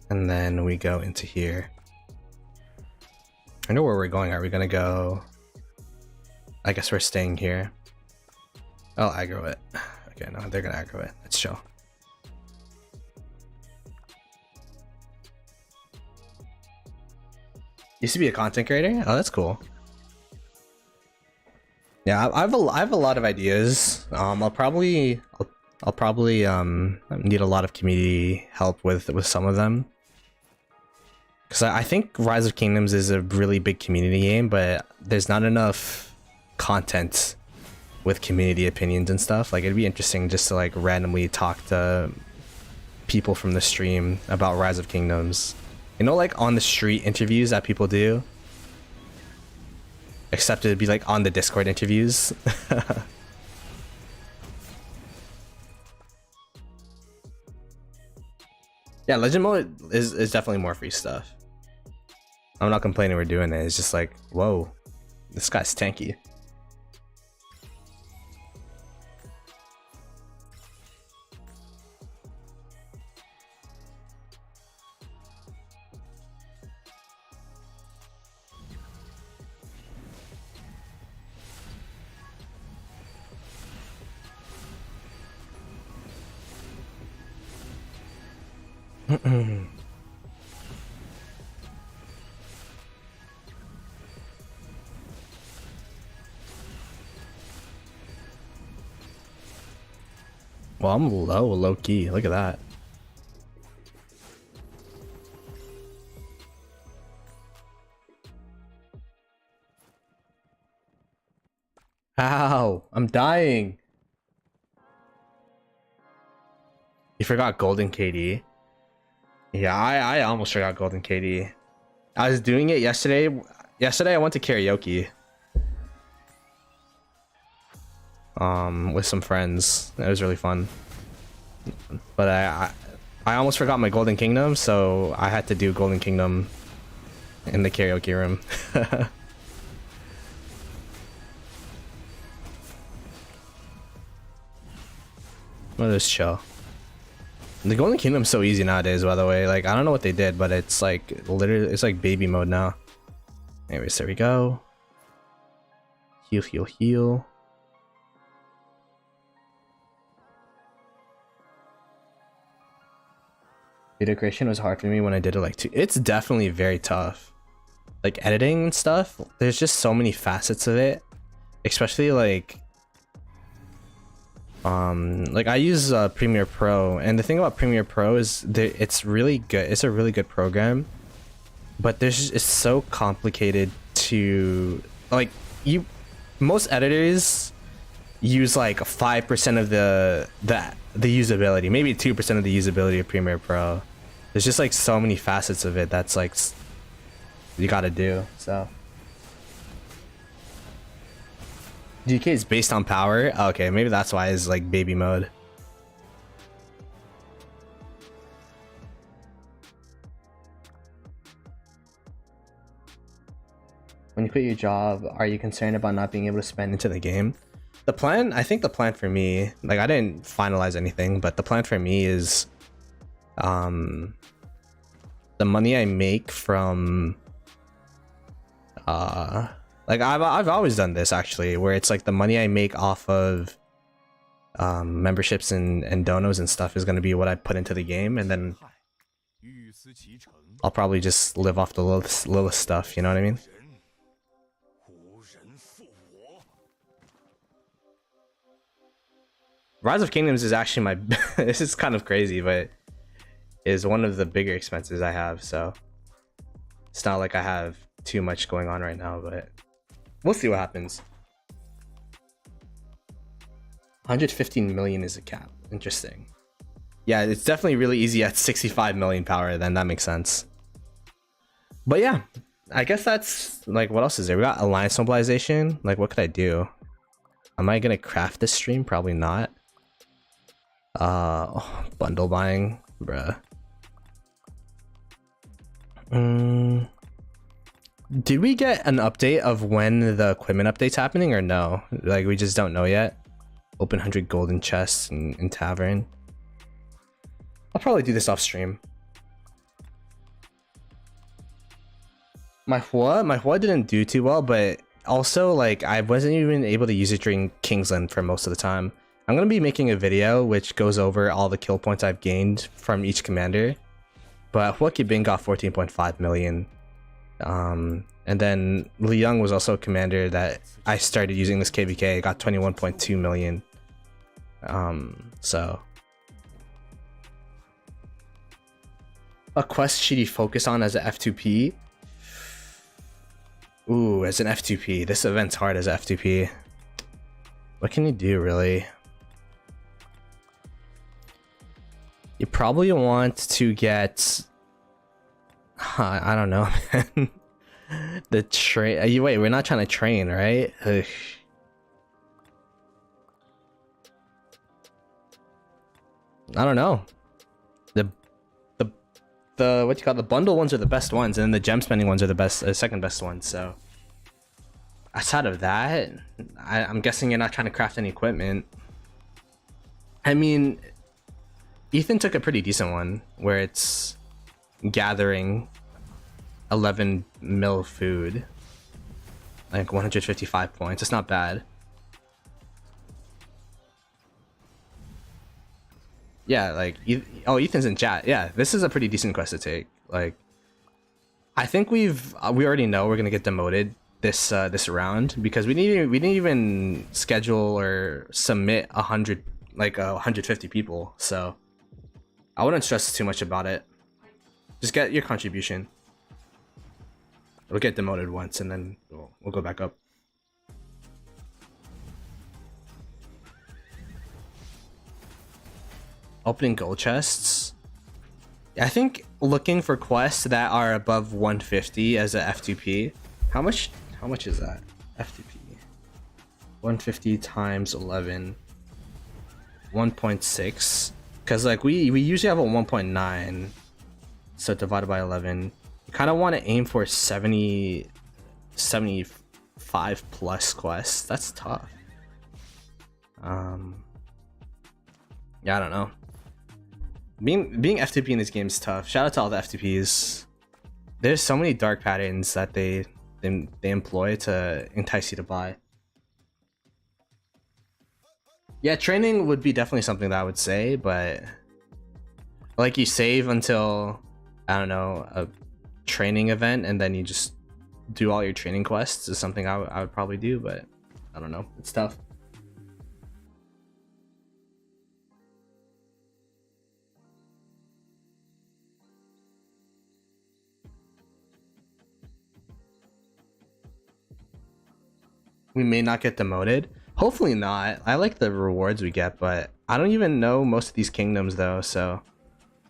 And then we go into here. I know where we're going. Are we gonna go? I guess we're staying here. I'll aggro it. Okay, no, they're gonna aggro it. Let's chill. Used to be a content creator? Oh, that's cool. Yeah, I have a lot of ideas. I'll probably need a lot of community help with some of them. Because I think Rise of Kingdoms is a really big community game, but there's not enough content with community opinions and stuff. Like it'd be interesting just to like randomly talk to people from the stream about Rise of Kingdoms. You know, like on the street interviews that people do? Except it'd be like on the Discord interviews. Yeah, Legend mode is definitely more free stuff. I'm not complaining we're doing it. It's just like, whoa, this guy's tanky. Well, I'm low key. Look at that. Ow, I'm dying. You forgot Golden KD. Yeah, I almost forgot Golden KD. I was doing it yesterday. Yesterday I went to karaoke. With some friends. It was really fun. But I almost forgot my Golden Kingdom, so I had to do Golden Kingdom in the karaoke room. Well, just chill. The Golden Kingdom's so easy nowadays, by the way. Like, I don't know what they did, but it's like literally, it's like baby mode now. Anyways, there we go. Heal, heal, heal. Video creation was hard for me when I did it like two. It's definitely very tough. Like editing and stuff, there's just so many facets of it. Especially like I use Premiere Pro, and the thing about Premiere Pro is that it's really good. It's a really good program, but it's so complicated to like most editors use like 5% of the usability, maybe 2% of the usability of Premiere Pro. There's just like so many facets of it that's like you gotta do. So GK is based on power. Okay, maybe that's why it's like baby mode. When you quit your job, are you concerned about not being able to spend into the game? The plan, I think the plan for me, like I didn't finalize anything, but the plan for me is the money I make from like I've always done this actually, where it's like the money I make off of memberships and donos and stuff is going to be what I put into the game, and then I'll probably just live off the little stuff, you know what I mean? Rise of Kingdoms is actually my this is kind of crazy, but is one of the bigger expenses I have, so it's not like I have too much going on right now, but we'll see what happens. 115 million is a cap. Interesting. Yeah, it's definitely really easy at 65 million power, then that makes sense. But yeah, I guess that's like, what else is there? We got alliance mobilization. Like, what could I do? Am I gonna craft this stream? Probably not. Bundle buying, bruh. Did we get an update of when the equipment update's happening or no? Like, we just don't know yet. Open 100 golden chests in tavern. I'll probably do this off stream. My Hua didn't do too well, but also like I wasn't even able to use it during Kingsland for most of the time. I'm gonna be making a video which goes over all the kill points I've gained from each commander. But Hua Kibing got 14.5 million. And then Li Young was also a commander that I started using this KvK. Got 21.2 million. So a quest should you focus on as a F2P? Ooh, as an F2P. This event's hard as a F2P. What can you do, really? You probably want to get... I don't know, man. The train... Wait, we're not trying to train, right? Ugh. I don't know. The what you call the bundle ones are the best ones, and then the gem spending ones are the best, second best ones. So outside of that, I'm guessing you're not trying to craft any equipment. I mean, Ethan took a pretty decent one where it's gathering 11 mil food, like 155 points. It's not bad. Yeah, like, oh, Ethan's in chat. Yeah, this is a pretty decent quest to take. Like, I think we already know we're gonna get demoted this this round because we didn't even schedule or submit 150 people. So I wouldn't stress too much about it. Just get your contribution. We'll get demoted once and then we'll go back up. Opening gold chests. I think looking for quests that are above 150 as a FTP. How much is that? FTP. 150 times 11. 1.6. Because like we usually have a 1.9. So divided by 11. You kind of want to aim for 75 plus quests. That's tough. Yeah, I don't know. Being FTP in this game is tough. Shout out to all the FTPs. There's so many dark patterns that they employ to entice you to buy. Yeah, training would be definitely something that I would say, but like you save until, I don't know, a training event and then you just do all your training quests is something I would probably do, but I don't know. It's tough. We may not get demoted. Hopefully not. I like the rewards we get, but I don't even know most of these kingdoms though, so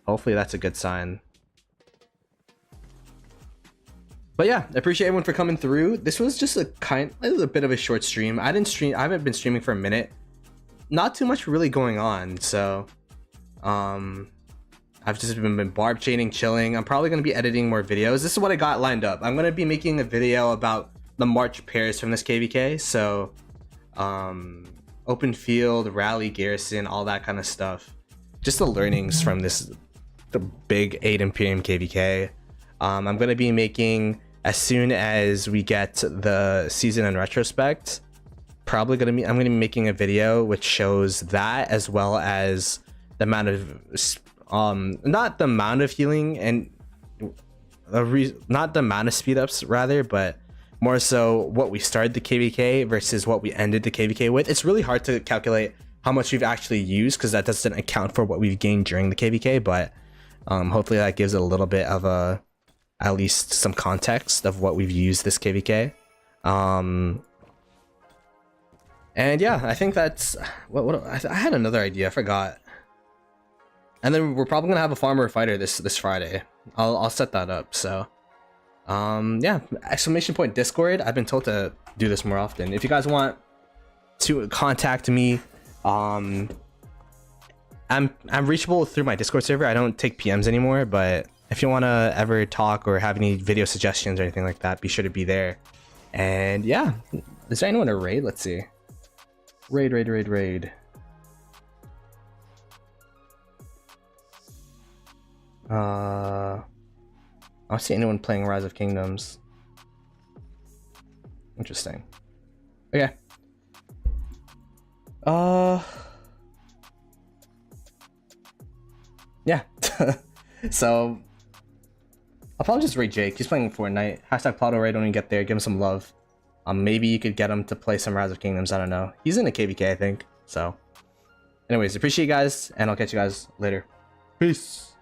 hopefully that's a good sign. But yeah, I appreciate everyone for coming through. This was just a bit of a short stream. I haven't been streaming for a minute. Not too much really going on, so I've just been barb chaining, chilling. I'm probably gonna be editing more videos. This is what I got lined up. I'm gonna be making a video about the March pairs from this KvK, so open field, rally, garrison, all that kind of stuff. Just the learnings from the big 8 Imperium KvK. I'm gonna be making, as soon as we get the season in retrospect, I'm gonna be making a video which shows that, as well as the amount of not the amount of healing and not the amount of speed ups rather, but more so what we started the KvK versus what we ended the KvK with. It's really hard to calculate how much we've actually used because that doesn't account for what we've gained during the KvK, but hopefully that gives a little bit of at least some context of what we've used this KvK. And yeah, I think that's I had another idea, I forgot. And then we're probably gonna have a farmer fighter this Friday. I'll set that up. So yeah, exclamation point Discord. I've been told to do this more often. If you guys want to contact me, I'm reachable through my Discord server. I don't take PMs anymore, but if you want to ever talk or have any video suggestions or anything like that, be sure to be there. And yeah, is there anyone to raid? Let's see. Raid. I don't see anyone playing Rise of Kingdoms. Interesting. Okay. Yeah. So I'll probably just raid Jake. He's playing Fortnite. Hashtag Ploto raid when you get there. Give him some love. Maybe you could get him to play some Rise of Kingdoms. I don't know. He's in a KvK, I think. So anyways, appreciate you guys, and I'll catch you guys later. Peace.